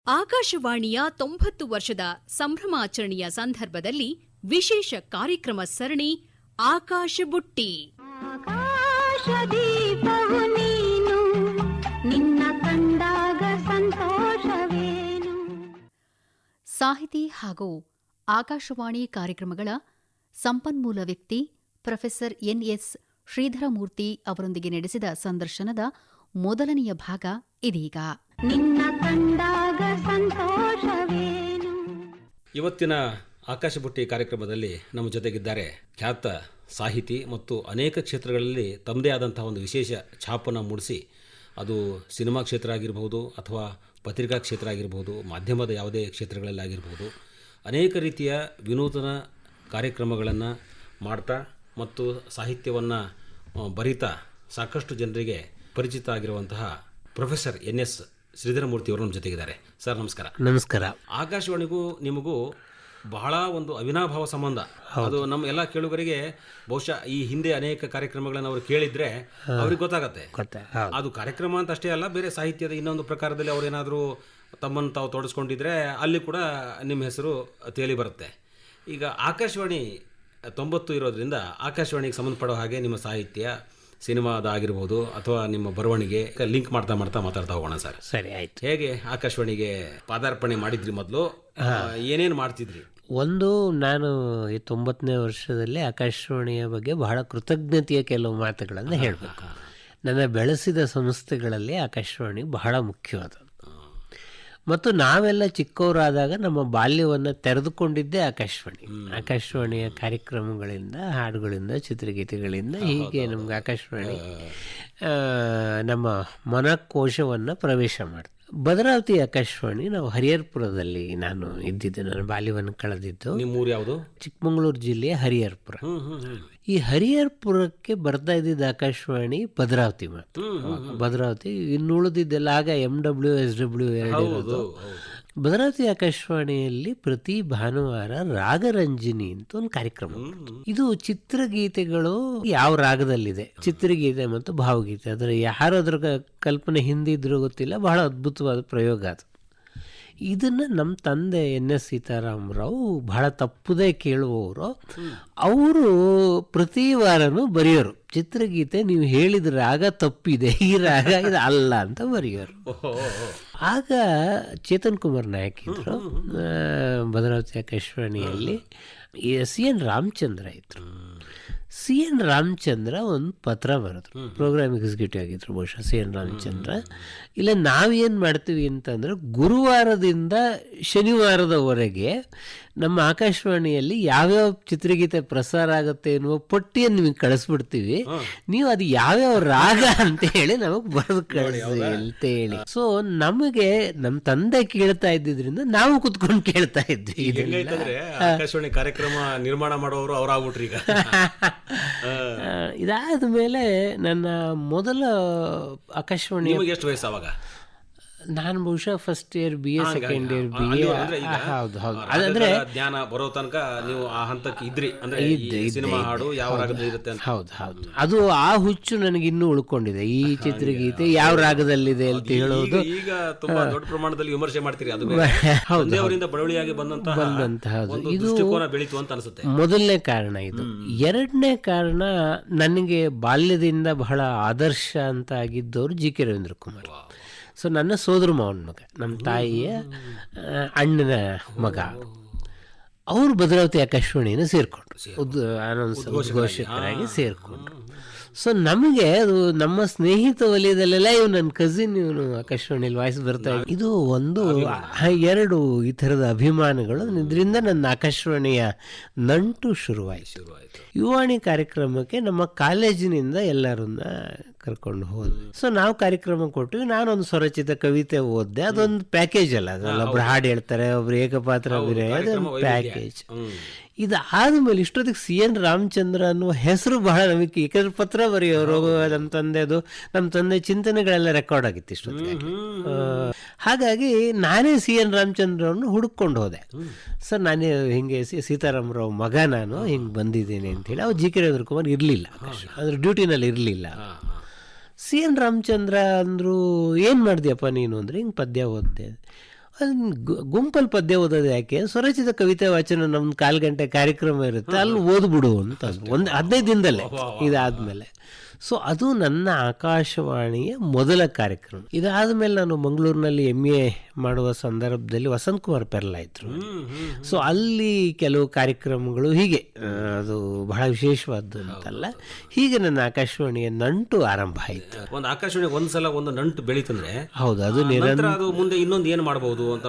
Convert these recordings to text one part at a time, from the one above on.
ಆಕಾಶವಾಣಿಯ 90 ವರ್ಷದ ಸಂಭ್ರಮಾಚರಣೆಯ ಸಂದರ್ಭದಲ್ಲಿ ವಿಶೇಷ ಕಾರ್ಯಕ್ರಮ ಸರಣಿ ಆಕಾಶ ಬುಟ್ಟಿ. ಆಕಾಶದೀಪವು ನೀನು, ನಿನ್ನ ಕಂಡಾಗ ಸಂತೋಷವೇನು. ಸಾಹಿತಿ ಹಾಗೂ ಆಕಾಶವಾಣಿ ಕಾರ್ಯಕ್ರಮಗಳ ಸಂಪನ್ಮೂಲ ವ್ಯಕ್ತಿ ಪ್ರೊಫೆಸರ್ ಎನ್ಎಸ್ ಶ್ರೀಧರಮೂರ್ತಿ ಅವರೊಂದಿಗೆ ನಡೆಸಿದ ಸಂದರ್ಶನದ ಮೊದಲನೆಯ ಭಾಗ ಇದೀಗ. ನಿನ್ನ ಕಂಡಾಗ ಸಂತೋಷವೇನು. ಇವತ್ತಿನ ಆಕಾಶ ಬುಟ್ಟಿ ಕಾರ್ಯಕ್ರಮದಲ್ಲಿ ನಮ್ಮ ಜೊತೆಗಿದ್ದಾರೆ ಖ್ಯಾತ ಸಾಹಿತಿ ಮತ್ತು ಅನೇಕ ಕ್ಷೇತ್ರಗಳಲ್ಲಿ ತಮ್ಮದೇ ಆದಂತಹ ಒಂದು ವಿಶೇಷ ಛಾಪನ್ನು ಮೂಡಿಸಿ, ಅದು ಸಿನಿಮಾ ಕ್ಷೇತ್ರ ಆಗಿರಬಹುದು ಅಥವಾ ಪತ್ರಿಕಾ ಕ್ಷೇತ್ರ ಆಗಿರಬಹುದು, ಮಾಧ್ಯಮದ ಯಾವುದೇ ಕ್ಷೇತ್ರಗಳಲ್ಲಾಗಿರ್ಬೋದು, ಅನೇಕ ರೀತಿಯ ವಿನೂತನ ಕಾರ್ಯಕ್ರಮಗಳನ್ನು ಮಾಡ್ತಾ ಮತ್ತು ಸಾಹಿತ್ಯವನ್ನು ಬರಿತಾ ಸಾಕಷ್ಟು ಜನರಿಗೆ ಪರಿಚಿತ ಆಗಿರುವಂತಹ ಪ್ರೊಫೆಸರ್ ಎನ್ಎಸ್ ಶ್ರೀಧರಮೂರ್ತಿ ಅವರು ನಮ್ಮ ಜೊತೆಗಿದ್ದಾರೆ. ಸರ್ ನಮಸ್ಕಾರ. ನಮಸ್ಕಾರ. ಆಕಾಶವಾಣಿಗೂ ನಿಮಗೂ ಬಹಳ ಒಂದು ಅವಿನಾಭಾವ ಸಂಬಂಧ. ಅದು ನಮ್ಮ ಎಲ್ಲ ಕೇಳುಗರಿಗೆ ಬಹುಶಃ ಈ ಹಿಂದೆ ಅನೇಕ ಕಾರ್ಯಕ್ರಮಗಳನ್ನು ಅವರು ಕೇಳಿದ್ರೆ ಅವ್ರಿಗೆ ಗೊತ್ತಾಗತ್ತೆ. ಅದು ಕಾರ್ಯಕ್ರಮ ಅಂತ ಅಷ್ಟೇ ಅಲ್ಲ, ಬೇರೆ ಸಾಹಿತ್ಯದ ಇನ್ನೊಂದು ಪ್ರಕಾರದಲ್ಲಿ ಅವರೇನಾದರೂ ತಮ್ಮನ್ನು ತಾವು ತೊಡಸ್ಕೊಂಡಿದ್ರೆ ಅಲ್ಲಿ ಕೂಡ ನಿಮ್ಮ ಹೆಸರು ತೇಲಿ ಬರುತ್ತೆ. ಈಗ ಆಕಾಶವಾಣಿ 90 ಇರೋದ್ರಿಂದ ಆಕಾಶವಾಣಿಗೆ ಸಂಬಂಧಪಡೋ ಹಾಗೆ ನಿಮ್ಮ ಸಾಹಿತ್ಯ, ಸಿನಿಮಾದಾಗಿರ್ಬೋದು ಅಥವಾ ನಿಮ್ಮ ಬರವಣಿಗೆ ಲಿಂಕ್ ಮಾಡ್ತಾ ಮಾತಾಡ್ತಾ ಹೋಗೋಣ ಸರ್. ಸರಿ, ಆಯ್ತು. ಹೇಗೆ ಆಕಾಶವಾಣಿಗೆ ಪಾದಾರ್ಪಣೆ ಮಾಡಿದ್ರಿ, ಮೊದಲು ಏನೇನು ಮಾಡ್ತಿದ್ರಿ? ಒಂದು, ನಾನು ಈ 90ನೇ ವರ್ಷದಲ್ಲಿ ಆಕಾಶವಾಣಿಯ ಬಗ್ಗೆ ಬಹಳ ಕೃತಜ್ಞತೆಯ ಕೆಲವು ಮಾತುಗಳನ್ನು ಹೇಳಬೇಕು. ನನ್ನ ಬೆಳೆಸಿದ ಸಂಸ್ಥೆಗಳಲ್ಲಿ ಆಕಾಶವಾಣಿ ಬಹಳ ಮುಖ್ಯವಾದ ಮತ್ತು ನಾವೆಲ್ಲ ಚಿಕ್ಕವರಾದಾಗ ನಮ್ಮ ಬಾಲ್ಯವನ್ನು ತೆರೆದುಕೊಂಡಿದ್ದೇ ಆಕಾಶವಾಣಿಯ ಕಾರ್ಯಕ್ರಮಗಳಿಂದ, ಹಾಡುಗಳಿಂದ, ಚಿತ್ರಗೀತೆಗಳಿಂದ ಹೀಗೆ ನಮ್ಗೆ ಆಕಾಶವಾಣಿ ನಮ್ಮ ಮನಕೋಶವನ್ನು ಪ್ರವೇಶ ಮಾಡ್ತೀವಿ. ಭದ್ರಾವತಿ ಆಕಾಶವಾಣಿ, ನಾವು ಹರಿಹರಪುರದಲ್ಲಿ ನಾನು ಇದ್ದಿದ್ದೆ, ನನ್ನ ಬಾಲ್ಯವನ್ನು ಕಳೆದಿದ್ದು. ನಿಮ್ಮೂರು ಯಾವುದು? ಚಿಕ್ಕಮಗಳೂರು ಜಿಲ್ಲೆಯ ಹರಿಹರಪುರ. ಈ ಹರಿಹರಪುರಕ್ಕೆ ಬರ್ತಾ ಇದ್ದಿದ್ದ ಆಕಾಶವಾಣಿ ಭದ್ರಾವತಿ ಮಾತು. ಭದ್ರಾವತಿ ಇನ್ನು ಉಳಿದಿದ್ದೆಲ್ಲ ಆಗ MW SW ಎರಡು. ಭದ್ರಾವತಿ ಆಕಾಶವಾಣಿಯಲ್ಲಿ ಪ್ರತಿ ಭಾನುವಾರ ರಾಗರಂಜಿನಿ ಅಂತ ಒಂದು ಕಾರ್ಯಕ್ರಮ. ಇದು ಚಿತ್ರಗೀತೆಗಳು ಯಾವ ರಾಗದಲ್ಲಿದೆ, ಚಿತ್ರಗೀತೆ ಮತ್ತು ಭಾವಗೀತೆ, ಅದರ ಯಾರು ಅದರ ಕಲ್ಪನೆ ಹಿಂದಿದ್ರೂ ಗೊತ್ತಿಲ್ಲ, ಬಹಳ ಅದ್ಭುತವಾದ ಪ್ರಯೋಗ ಅದು. ಇದನ್ನು ನಮ್ಮ ತಂದೆ NS ಸೀತಾರಾಮರಾವ್ ಬಹಳ ತಪ್ಪದೇ ಕೇಳುವವರು. ಅವರು ಪ್ರತಿ ವಾರನೂ ಬರೆಯೋರು, ಚಿತ್ರಗೀತೆ ನೀವು ಹೇಳಿದ ರಾಗ ತಪ್ಪಿದೆ, ಈ ರಾಗ ಇದು ಅಲ್ಲ ಅಂತ ಬರೆಯೋರು. ಆಗ ಚೇತನ್ ಕುಮಾರ್ ನಾಯಕ್ ಇದ್ರು ಭದ್ರಾವತಿ ಆಕಾಶವಾಣಿಯಲ್ಲಿ. CN ರಾಮಚಂದ್ರ ಇದ್ರು. CN ರಾಮಚಂದ್ರ ಒಂದು ಪತ್ರ ಬರೆದ್ರು, ಪ್ರೋಗ್ರಾಮ್ ಎಕ್ಸಿಕ್ಯೂಟಿವ್ ಆಗಿದ್ರು ಬಹುಶಃ CN ರಾಮಚಂದ್ರ. ಇಲ್ಲ, ನಾವೇನು ಮಾಡ್ತೀವಿ ಅಂತಂದ್ರೆ, ಗುರುವಾರದಿಂದ ಶನಿವಾರದವರೆಗೆ ನಮ್ಮ ಆಕಾಶವಾಣಿಯಲ್ಲಿ ಯಾವ್ಯಾವ ಚಿತ್ರಗೀತೆ ಪ್ರಸಾರ ಆಗುತ್ತೆ ಎನ್ನುವ ಪಟ್ಟಿಯನ್ನು ನಿಮಗೆ ಕಳಿಸ್ಬಿಡ್ತೀವಿ, ನೀವು ಅದು ಯಾವ್ಯಾವ ರಾಗ ಅಂತ ಹೇಳಿ ನಮಗೆ ಬರೆದು ಕಳಿಸಿ ಅಂತ ಹೇಳಿ. ಸೊ ನಮಗೆ ನಮ್ಮ ತಂದೆ ಕೇಳ್ತಾ ಇದ್ದಿದ್ರಿಂದ ನಾವು ಕುತ್ಕೊಂಡು ಕೇಳ್ತಾ ಇದ್ವಿ. ಆಕಾಶವಾಣಿ ಕಾರ್ಯಕ್ರಮ ನಿರ್ಮಾಣ ಮಾಡೋರು ಅವರಾಗ್ಬಿಟ್ರಿ. ಈಗ ಇದಾದ ಮೇಲೆ ನನ್ನ ಮೊದಲ ಆಕಾಶವಾಣಿ. ಎಷ್ಟು ವಯಸ್ಸು ಅವಾಗ? ನಾನು ಬಹುಶಃ first year BA, second year BA. ಹೌದು ಹೌದು. ಅದಂದ್ರೆ ಜ್ಞಾನ ಬರೋ ತನಕ ನೀವು ಆ ಹಂತಕ್ಕೆ ಇದ್ರಿ, ಸಿನಿಮಾ ಹಾಡು ಯಾವ ರಾಗದಲ್ಲಿ ಇರುತ್ತೆ ಅಂತ. ಹೌದು ಹೌದು. ಅದು ಆ ಹುಚ್ಚು ನನಗೆ ಇನ್ನೂ ಉಳ್ಕೊಂಡಿದೆ, ಈ ಚಿತ್ರಗೀತೆ ಯಾವ ರಾಗದಲ್ಲಿದೆ ಅಂತ ಹೇಳೋದು. ಈಗ ತುಂಬಾ ದೊಡ್ಡ ಪ್ರಮಾಣದಲ್ಲಿ ವಿಮರ್ಶೆ ಮಾಡ್ತೀರಿ, ಅದು ಅವರಿಂದ ಬಳುವಳಿಯಾಗಿ ಬಂದಂತಹದ್ದು. ಇದು ಬೆಳೀತು ಅಂತ ಅನಿಸುತ್ತೆ. ಮೊದಲನೇ ಕಾರಣ ಇದು. ಎರಡನೇ ಕಾರಣ, ನನಗೆ ಬಾಲ್ಯದಿಂದ ಬಹಳ ಆದರ್ಶ ಅಂತ ಆಗಿದ್ದವರು GK ರವೀಂದ್ರ ಕುಮಾರ್. ಸೊ ನನ್ನ ಸೋದರ ಮಾವನ ಮಗ, ನಮ್ಮ ತಾಯಿಯ ಅಣ್ಣನ ಮಗ. ಅವರು ಭದ್ರಾವತಿ ಆಕಾಶವಾಣಿಯನ್ನು ಸೇರಿಕೊಂಡ್ರು, ಉದ್ಘೋಷಕರಾಗಿ ಸೇರಿಕೊಂಡ್ರು. ಸೊ ನಮಗೆ ಅದು ನಮ್ಮ ಸ್ನೇಹಿತ ವಲಯದಲ್ಲೆಲ್ಲ ಇವ್ ನನ್ನ ಕಸಿನ್, ಇವನು ಆಕಾಶವಾಣಿಯಲ್ಲಿ ವಾಯ್ಸ್ ಬರ್ತಾ ಇದ್ದ. ಇದು ಒಂದು, ಎರಡು ಈ ಥರದ ಅಭಿಮಾನಗಳು. ಇದರಿಂದ ನನ್ನ ಆಕಾಶವಾಣಿಯ ನಂಟು ಶುರುವಾಯಿತು. ಯುವಾಣಿ ಕಾರ್ಯಕ್ರಮಕ್ಕೆ ನಮ್ಮ ಕಾಲೇಜಿನಿಂದ ಎಲ್ಲರನ್ನ ಕರ್ಕೊಂಡು ಹೋದ್ವಿ. ಸೊ ನಾವು ಕಾರ್ಯಕ್ರಮ ಕೊಟ್ವಿ. ನಾನೊಂದು ಸ್ವರಚಿತ ಕವಿತೆ ಓದಿದೆ. ಅದೊಂದು ಪ್ಯಾಕೇಜ್ ಅಲ್ಲ, ಅದೆಲ್ಲ ಒಬ್ರು ಹಾಡು ಹೇಳ್ತಾರೆ, ಒಬ್ರು ಏಕಪಾತ್ರ ಅಭಿನಯ, ಅದೊಂದು ಪ್ಯಾಕೇಜ್. ಇದಾದ್ಮೇಲೆ ಇಷ್ಟೊತ್ತಿಗೆ CN ರಾಮಚಂದ್ರ ಅನ್ನುವ ಹೆಸರು ಬಹಳ ನಮಗೆ, ಏಕೆಂದ್ರೆ ಪತ್ರ ಬರೆಯೋರು ನಮ್ಮ ತಂದೆ ಚಿಂತನೆಗಳೆಲ್ಲ ರೆಕಾರ್ಡ್ ಆಗಿತ್ತು ಇಷ್ಟೊತ್ತಿಗೆ. ಹಾಗಾಗಿ ನಾನೇ CN ರಾಮಚಂದ್ರವನ್ನು ಹುಡುಕೊಂಡು ಹೋದೆ. ಸರ್, ನಾನೇ ಹಿಂಗೆ ಸೀತಾರಾಮರಾವ್ ಮಗ, ನಾನು ಹಿಂಗೆ ಬಂದಿದ್ದೀನಿ ಅಂತೇಳಿ. ಅವ್ರು GK ರವೀಂದ್ರ ಕುಮಾರ್ ಇರಲಿಲ್ಲ, ಅಂದ್ರೆ ಡ್ಯೂಟಿನಲ್ಲಿ ಇರಲಿಲ್ಲ. CN ರಾಮಚಂದ್ರ ಅಂದರು, ಏನು ಮಾಡಿದ್ಯಪ್ಪ ನೀನು ಅಂದರೆ, ಹಿಂಗೆ ಪದ್ಯ ಓದಿದೆ. ಗುಂಪಲ್ಲಿ ಪದ್ಯ ಓದೋದು ಯಾಕೆ, ಸ್ವರಚಿತ ಕವಿತೆ ವಾಚನ ನಮ್ದು 1/4 ಗಂಟೆ ಕಾರ್ಯಕ್ರಮ ಇರುತ್ತೆ, ಅಲ್ಲಿ ಓದ್ಬಿಡು ಅಂತ ಒಂದು 15 ದಿನದಲ್ಲೇ ಇದಾದ್ಮೇಲೆ. ಸೊ ಅದು ನನ್ನ ಆಕಾಶವಾಣಿಯ ಮೊದಲ ಕಾರ್ಯಕ್ರಮ. ಇದಾದಮೇಲೆ ನಾನು ಮಂಗಳೂರಿನಲ್ಲಿ MA ಮಾಡುವ ಸಂದರ್ಭದಲ್ಲಿ ವಸಂತ್ ಕುಮಾರ್ ಪೆರ್ಲಾ ಇದ್ರು. ಸೊ ಅಲ್ಲಿ ಕೆಲವು ಕಾರ್ಯಕ್ರಮಗಳು ಹೀಗೆ, ಅದು ಬಹಳ ವಿಶೇಷವಾದ್ದು ಅಂತಲ್ಲ, ಹೀಗೆ ನನ್ನ ಆಕಾಶವಾಣಿಯ ನಂಟು ಆರಂಭ ಆಯಿತು. ಒಂದು ಆಕಾಶವಾಣಿ ಒಂದ್ಸಲ ಒಂದು ನಂಟು ಬೆಳೀತಂದ್ರೆ ಹೌದು, ಅದು ನಂತರ ಅದು ಮುಂದೆ ಇನ್ನೊಂದು ಏನು ಮಾಡಬಹುದು ಅಂತ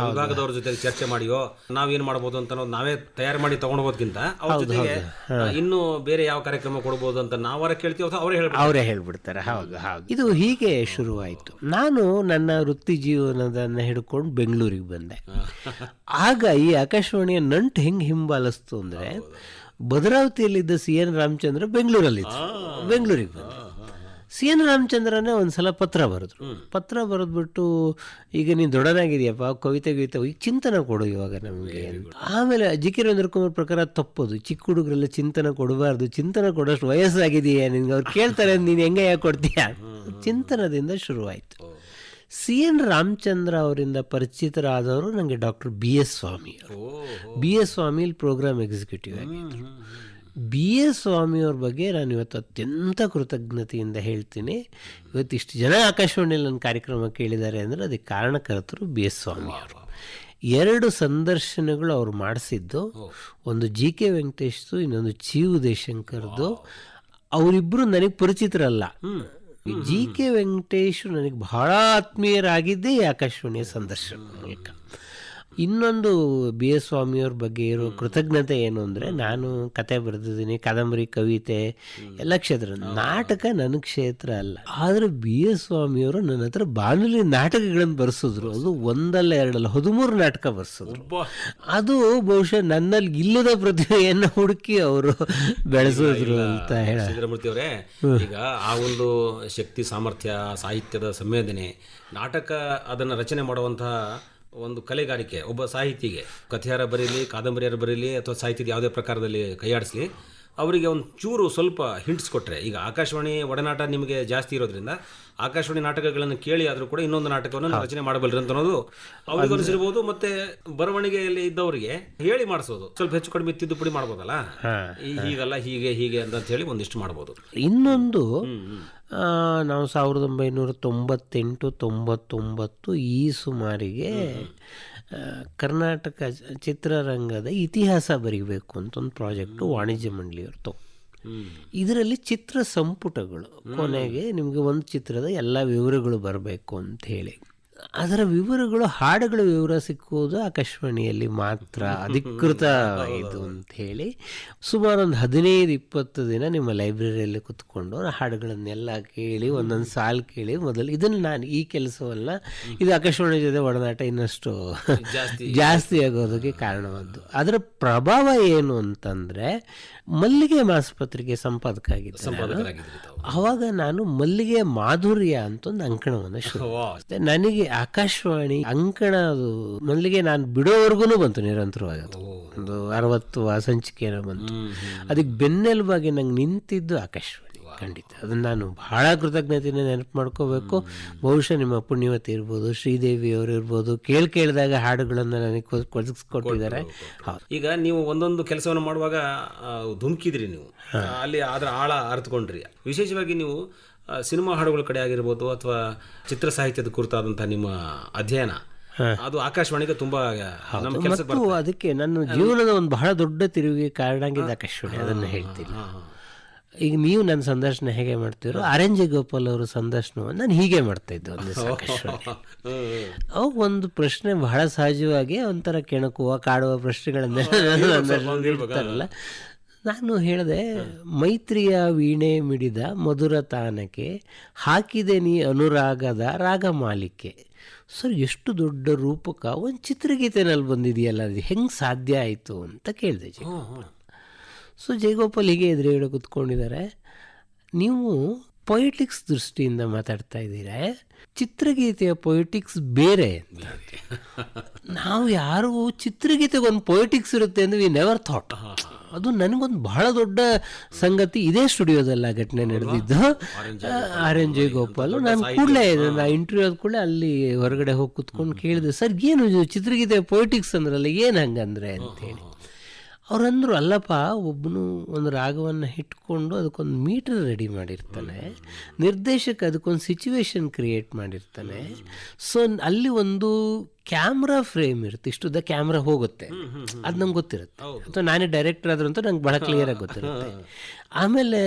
ವಿಭಾಗದವ್ರ ಜೊತೆ ಚರ್ಚೆ ಮಾಡಿಯೋ ನಾವೇನ್ ಮಾಡಬಹುದು ಅಂತ ನಾವೇ ತಯಾರು ಮಾಡಿ ತಗೊಂಡೋಗೋದ್ಕಿಂತ ಅವ್ರ ಜೊತೆಗೆ ಇನ್ನು ಬೇರೆ ಯಾವ ಕಾರ್ಯಕ್ರಮ ಕೊಡಬಹುದು ಅಂತ ನಾವರ ಕೇಳ್ತೀವಿ, ಅವರೇ ಹೇಳ್ಬಿಡ್ತಾರೆ. ಹೌದು ಹೌದು, ಇದು ಹೀಗೆ ಶುರುವಾಯಿತು. ನಾನು ನನ್ನ ವೃತ್ತಿ ಜೀವನದನ್ನ ಹಿಡ್ಕೊಂಡು ಬೆಂಗಳೂರಿಗೆ ಬಂದೆ. ಆಗ ಈ ಆಕಾಶವಾಣಿಯ ನಂಟು ಹೆಂಗೆ ಹಿಂಬಾಲಿಸ್ತು ಅಂದ್ರೆ, ಭದ್ರಾವತಿಯಲ್ಲಿದ್ದ CN ರಾಮಚಂದ್ರ ಬೆಂಗಳೂರಿಗೆ ಬಂದೆ. CN ರಾಮಚಂದ್ರನೇ ಒಂದ್ಸಲ ಪತ್ರ ಬರೆದ್ಬಿಟ್ಟು, ಈಗ ನೀನು ದೊಡ್ಡನಾಗಿದೆಯಪ್ಪ, ಕವಿತೆ ಈಗ ಚಿಂತನ ಕೊಡು ಇವಾಗ ನಮಗೆ. ಆಮೇಲೆ GK ರವೀಂದ್ರ ಕುಮಾರ್ ಪ್ರಕಾರ ತಪ್ಪೋದು, ಚಿಕ್ಕ ಹುಡುಗರೆಲ್ಲ ಚಿಂತನ ಕೊಡಬಾರ್ದು, ಚಿಂತನ ಕೊಡೋಷ್ಟು ವಯಸ್ಸಾಗಿದೆಯಾ ನಿನ್ಗೆ, ಅವ್ರು ಕೇಳ್ತಾರೆ ನೀನು ಹೆಂಗೆ ಯಾಕೆ ಕೊಡ್ತೀಯ. ಚಿಂತನದಿಂದ ಶುರುವಾಯಿತು. CN ರಾಮಚಂದ್ರ ಅವರಿಂದ ಪರಿಚಿತರಾದವರು ನನಗೆ ಡಾಕ್ಟರ್ BS ಸ್ವಾಮಿ. BS ಸ್ವಾಮಿ ಪ್ರೋಗ್ರಾಮ್ ಎಕ್ಸಿಕ್ಯೂಟಿವ್ ಆಗಿದ್ದರು. BS ಸ್ವಾಮಿಯವ್ರ ಬಗ್ಗೆ ನಾನು ಇವತ್ತು ಅತ್ಯಂತ ಕೃತಜ್ಞತೆಯಿಂದ ಹೇಳ್ತೀನಿ. ಇವತ್ತು ಇಷ್ಟು ಜನ ಆಕಾಶವಾಣಿಯಲ್ಲಿ ನನ್ನ ಕಾರ್ಯಕ್ರಮ ಕೇಳಿದ್ದಾರೆ ಅಂದರೆ ಅದಕ್ಕೆ ಕಾರಣಕರ್ತರು BS ಸ್ವಾಮಿಯವರು. 2 ಸಂದರ್ಶನಗಳು ಅವ್ರು ಮಾಡಿಸಿದ್ದು, ಒಂದು GK ವೆಂಕಟೇಶ್ದು, ಇನ್ನೊಂದು ಚಿ ಉದಯಶಂಕರ್ದು. ಅವರಿಬ್ಬರು ನನಗೆ ಪರಿಚಿತರಲ್ಲ. GK ವೆಂಕಟೇಶ್ ನನಗೆ ಬಹಳ ಆತ್ಮೀಯರಾಗಿದ್ದೇ ಈ ಆಕಾಶವಾಣಿಯ ಸಂದರ್ಶನ ಮೂಲಕ. ಇನ್ನೊಂದು BS ಸ್ವಾಮಿಯವ್ರ ಬಗ್ಗೆ ಇರೋ ಕೃತಜ್ಞತೆ ಏನು ಅಂದರೆ, ನಾನು ಕತೆ ಬರೆದಿದ್ದೀನಿ, ಕಾದಂಬರಿ, ಕವಿತೆ ಎಲ್ಲ ಕ್ಷೇತ್ರ, ನಾಟಕ ನನ್ನ ಕ್ಷೇತ್ರ ಅಲ್ಲ. ಆದರೆ BS ಸ್ವಾಮಿಯವರು ನನ್ನ ಹತ್ರ ಬಾನುಲಿ ನಾಟಕಗಳನ್ನು ಬರೆಸಿದ್ರು. ಅದು 1 ಅಲ್ಲ 2 ಅಲ್ಲ 13 ನಾಟಕ ಬರೆಸಿದ್ರು. ಅದು ಬಹುಶಃ ನನ್ನಲ್ಲಿ ಇಲ್ಲದ ಪ್ರತಿಭೆಯನ್ನು ಹುಡುಕಿ ಅವರು ಬೆಳೆಸಿದ್ರು ಅಂತ ಹೇಳ. ಸಿದ್ದರಾಮೂರ್ತಿ ಅವರೇ, ಈಗ ಆ ಒಂದು ಶಕ್ತಿ, ಸಾಮರ್ಥ್ಯ, ಸಾಹಿತ್ಯದ ಸಂವೇದನೆ, ನಾಟಕ ಅದನ್ನು ರಚನೆ ಮಾಡುವಂತಹ ಒಂದು ಕಲೆಗಾರಿಕೆ, ಒಬ್ಬ ಸಾಹಿತಿಗೆ ಕಥೆಯಾರ ಬರೀಲಿ, ಕಾದಂಬರಿಯಾರ ಬರೀಲಿ, ಅಥವಾ ಸಾಹಿತ್ಯದ ಯಾವುದೇ ಪ್ರಕಾರದಲ್ಲಿ ಕೈಯಾಡಿಸ್ಲಿ, ಅವರಿಗೆ ಒಂದು ಚೂರು ಸ್ವಲ್ಪ ಹಿಂಟ್ಸ್ ಕೊಟ್ಟರೆ, ಈಗ ಆಕಾಶವಾಣಿ ಒಡನಾಟ ನಿಮಗೆ ಜಾಸ್ತಿ ಇರೋದ್ರಿಂದ ಆಕಾಶವಾಣಿ ನಾಟಕಗಳನ್ನು ಕೇಳಿ ಆದರೂ ಕೂಡ ಇನ್ನೊಂದು ನಾಟಕವನ್ನು ರಚನೆ ಮಾಡಬಲ್ಲರು ಅಂತ ಅನ್ನೋದು ಅವ್ರಿಗೆ ಅನಿಸಿರ್ಬೋದು. ಮತ್ತೆ ಬರವಣಿಗೆಯಲ್ಲಿ ಇದ್ದವರಿಗೆ ಹೇಳಿ ಮಾಡಿಸೋದು, ಸ್ವಲ್ಪ ಹೆಚ್ಚು ಕಡಿಮೆ ತಿದ್ದುಪಡಿ ಮಾಡ್ಬೋದಲ್ಲ, ಹೀಗಲ್ಲ ಹೀಗೆ ಅಂತ ಹೇಳಿ ಒಂದಿಷ್ಟು ಮಾಡ್ಬೋದು. ಇನ್ನೊಂದು, ನಾವು 1998-99 ಈ ಸುಮಾರಿಗೆ ಕರ್ನಾಟಕ ಚಿತ್ರರಂಗದ ಇತಿಹಾಸ ಬರೀಬೇಕು ಅಂತ ಒಂದು ಪ್ರಾಜೆಕ್ಟು ವಾಣಿಜ್ಯ ಮಂಡಳಿಯವ್ರು ಇದರಲ್ಲಿ ಚಿತ್ರ ಸಂಪುಟಗಳು, ಕೊನೆಗೆ ನಿಮಗೆ ಒಂದು ಚಿತ್ರದ ಎಲ್ಲ ವಿವರಗಳು ಬರಬೇಕು ಅಂತ ಹೇಳಿ. ಅದರ ವಿವರಗಳು, ಹಾಡುಗಳ ವಿವರ ಸಿಕ್ಕುವುದು ಆಕಾಶವಾಣಿಯಲ್ಲಿ ಮಾತ್ರ ಅಧಿಕೃತ ಇದು ಅಂತ ಹೇಳಿ, ಸುಮಾರು ಒಂದು 15-20 ದಿನ ನಿಮ್ಮ ಲೈಬ್ರರಿಯಲ್ಲಿ ಕುತ್ಕೊಂಡು ಹಾಡುಗಳನ್ನೆಲ್ಲ ಕೇಳಿ, ಒಂದೊಂದು ಸಾಲು ಕೇಳಿ ಮೊದಲು. ಇದನ್ನು ನಾನು ಈ ಕೆಲಸವಲ್ಲ, ಇದು ಆಕಾಶವಾಣಿ ಜೊತೆ ಒಡನಾಟ ಇನ್ನಷ್ಟು ಜಾಸ್ತಿ ಆಗೋದಕ್ಕೆ ಕಾರಣವಾದ್ದು. ಅದರ ಪ್ರಭಾವ ಏನು ಅಂತಂದರೆ, ಮಲ್ಲಿಗೆ ಮಾಸಪತ್ರಿಕೆ ಸಂಪಾದಕ ಆಗಿದ್ದೆ. ಆವಾಗ ನಾನು ಮಲ್ಲಿಗೆ ಮಾಧುರ್ಯ ಅಂತ ಒಂದು ಅಂಕಣವನ್ನು ಶುರು. ನನಗೆ ಆಕಾಶವಾಣಿ ಅಂಕಣ, ಅದು ಮಲ್ಲಿಗೆ ನಾನು ಬಿಡೋವರೆಗೂ ಬಂತು ನಿರಂತರವಾಗಿ. ಒಂದು 60 ಸಂಚಿಕೆಯನ್ನು ಬಂತು. ಅದಕ್ಕೆ ಬೆನ್ನೆಲುಬಾಗಿ ನಂಗೆ ನಿಂತಿದ್ದು ಆಕಾಶವಾಣಿ. ಖಂಡಿತ ಅದನ್ನು ನಾನು ಬಹಳ ಕೃತಜ್ಞತೆಯನ್ನು ನೆನಪು ಮಾಡ್ಕೋಬೇಕು. ಬಹುಶಃ ನಿಮ್ಮ ಪುಣ್ಯವತಿ ಇರ್ಬೋದು, ಶ್ರೀದೇವಿ ಅವರು ಇರ್ಬೋದು, ಕೇಳಿದಾಗ ಹಾಡುಗಳನ್ನು ನನಗೆ ಕೊಟ್ಟಿದ್ದಾರೆ. ಈಗ ನೀವು ಒಂದೊಂದು ಕೆಲಸವನ್ನು ಮಾಡುವಾಗ ಧುಮುಕಿದ್ರಿ, ನೀವು ಅಲ್ಲಿ ಅದರ ಆಳ ಅರ್ಥಕೊಂಡ್ರಿ. ವಿಶೇಷವಾಗಿ ನೀವು ಸಿನಿಮಾ ಹಾಡುಗಳ ಕಡೆ ಆಗಿರ್ಬೋದು, ಅಥವಾ ಚಿತ್ರ ಸಾಹಿತ್ಯದ ಕುರಿತಾದಂತಹ ನಿಮ್ಮ ಅಧ್ಯಯನ, ಅದು ಆಕಾಶವಾಣಿಗೆ ತುಂಬಾ ನಮ್ಮ ಕೆಲಸಕ್ಕೆ ಬರ್ತದೆ. ಅದಕ್ಕೆ ನನ್ನ ಜೀವನದ ಒಂದು ಬಹಳ ದೊಡ್ಡ ತಿರುವಿಗೆ ಕಾರಣ ಆಗಿದೆ ಆಕಾಶವಾಣಿ. ಅದನ್ನು ಹೇಳ್ತೀನಿ. ಈಗ ನೀವು ನನ್ನ ಸಂದರ್ಶನ ಹೇಗೆ ಮಾಡ್ತೀರೋ, RNJ ಗೋಪಾಲ್ ಅವರ ಸಂದರ್ಶನವನ್ನು ನಾನು ಹೀಗೆ ಮಾಡ್ತಾ ಇದ್ದೆ ಒಂದು ಆಕಾಶವಾಣಿ. ಅವಾಗ ಒಂದು ಪ್ರಶ್ನೆ ಬಹಳ ಸಹಜವಾಗಿ ಒಂಥರ ಕೆಣಕುವ, ಕಾಡುವ ಪ್ರಶ್ನೆಗಳನ್ನೆಲ್ಲ ನಾನು ಹೇಳಿದೆ, ಮೈತ್ರಿಯ ವೀಣೆ ಮಿಡಿದ ಮಧುರ ತಾನಕ್ಕೆ ಹಾಕಿದೆ ನೀ ಅನುರಾಗದ ರಾಗಮಾಲಿಕೆ. ಸರ್, ಎಷ್ಟು ದೊಡ್ಡ ರೂಪಕ ಒಂದು ಚಿತ್ರಗೀತೆನಲ್ಲಿ ಬಂದಿದೆಯಲ್ಲ, ಅದು ಹೆಂಗೆ ಸಾಧ್ಯ ಆಯಿತು ಅಂತ ಕೇಳಿದೆ. ಸೊ ಜಯಗೋಪಾಲ್ ಹೀಗೆ ಎದುರುಗಡೆ ಕೂತ್ಕೊಂಡಿದ್ದಾರೆ. ನೀವು ಪೊಯಿಟಿಕ್ಸ್ ದೃಷ್ಟಿಯಿಂದ ಮಾತಾಡ್ತಾ ಇದ್ದೀರಾ, ಚಿತ್ರಗೀತೆಯ ಪೊಯಿಟಿಕ್ಸ್ ಬೇರೆ. ನಾವು ಯಾರು ಚಿತ್ರಗೀತೆಗೆ ಒಂದು ಪೊಯಿಟಿಕ್ಸ್ ಇರುತ್ತೆ ಅಂದರೆ ವಿ ನೆವರ್ ಥಾಟ್. ಅದು ನನಗೊಂದು ಬಹಳ ದೊಡ್ಡ ಸಂಗತಿ, ಇದೇ ಸ್ಟುಡಿಯೋದಲ್ಲಿ ಆ ಘಟನೆ ನಡೆದಿದ್ದು. RNJ ಗೋಪಾಲ್. ನಾನು ಕೂಡಲೇ ಇಂಟರ್ವ್ಯೂ ಆದ ಕೂಡಲೇ ಅಲ್ಲಿ ಹೊರಗಡೆ ಹೋಗಿ ಕುತ್ಕೊಂಡು ಕೇಳಿದೆ, ಸರ್ ಏನು ಚಿತ್ರಗೀತೆ ಪೊಯಿಟಿಕ್ಸ್ ಅಂದ್ರಲ್ಲ, ಏನು ಹಂಗಂದ್ರೆ ಅಂತೇಳಿ. ಅವ್ರಂದ್ರು, ಅಲ್ಲಪ್ಪ, ಒಬ್ಬನು ಒಂದು ರಾಗವನ್ನು ಇಟ್ಕೊಂಡು ಅದಕ್ಕೊಂದು ಮೀಟರ್ ರೆಡಿ ಮಾಡಿರ್ತಾನೆ, ನಿರ್ದೇಶಕ ಅದಕ್ಕೊಂದು ಸಿಚುವೇಶನ್ ಕ್ರಿಯೇಟ್ ಮಾಡಿರ್ತಾನೆ. ಸೊ ಅಲ್ಲಿ ಒಂದು ಕ್ಯಾಮ್ರಾ ಫ್ರೇಮ್ ಇರುತ್ತೆ, ಇಷ್ಟುದ್ದ ಕ್ಯಾಮ್ರಾ ಹೋಗುತ್ತೆ, ಅದು ನಂಗೆ ಗೊತ್ತಿರುತ್ತೆ. ಅಥವಾ ನಾನೇ ಡೈರೆಕ್ಟರ್ ಆದ್ರೂ ಅಂತ ನಂಗೆ ಭಾಳ ಕ್ಲಿಯರಾಗಿ ಗೊತ್ತಿರುತ್ತೆ. ಆಮೇಲೆ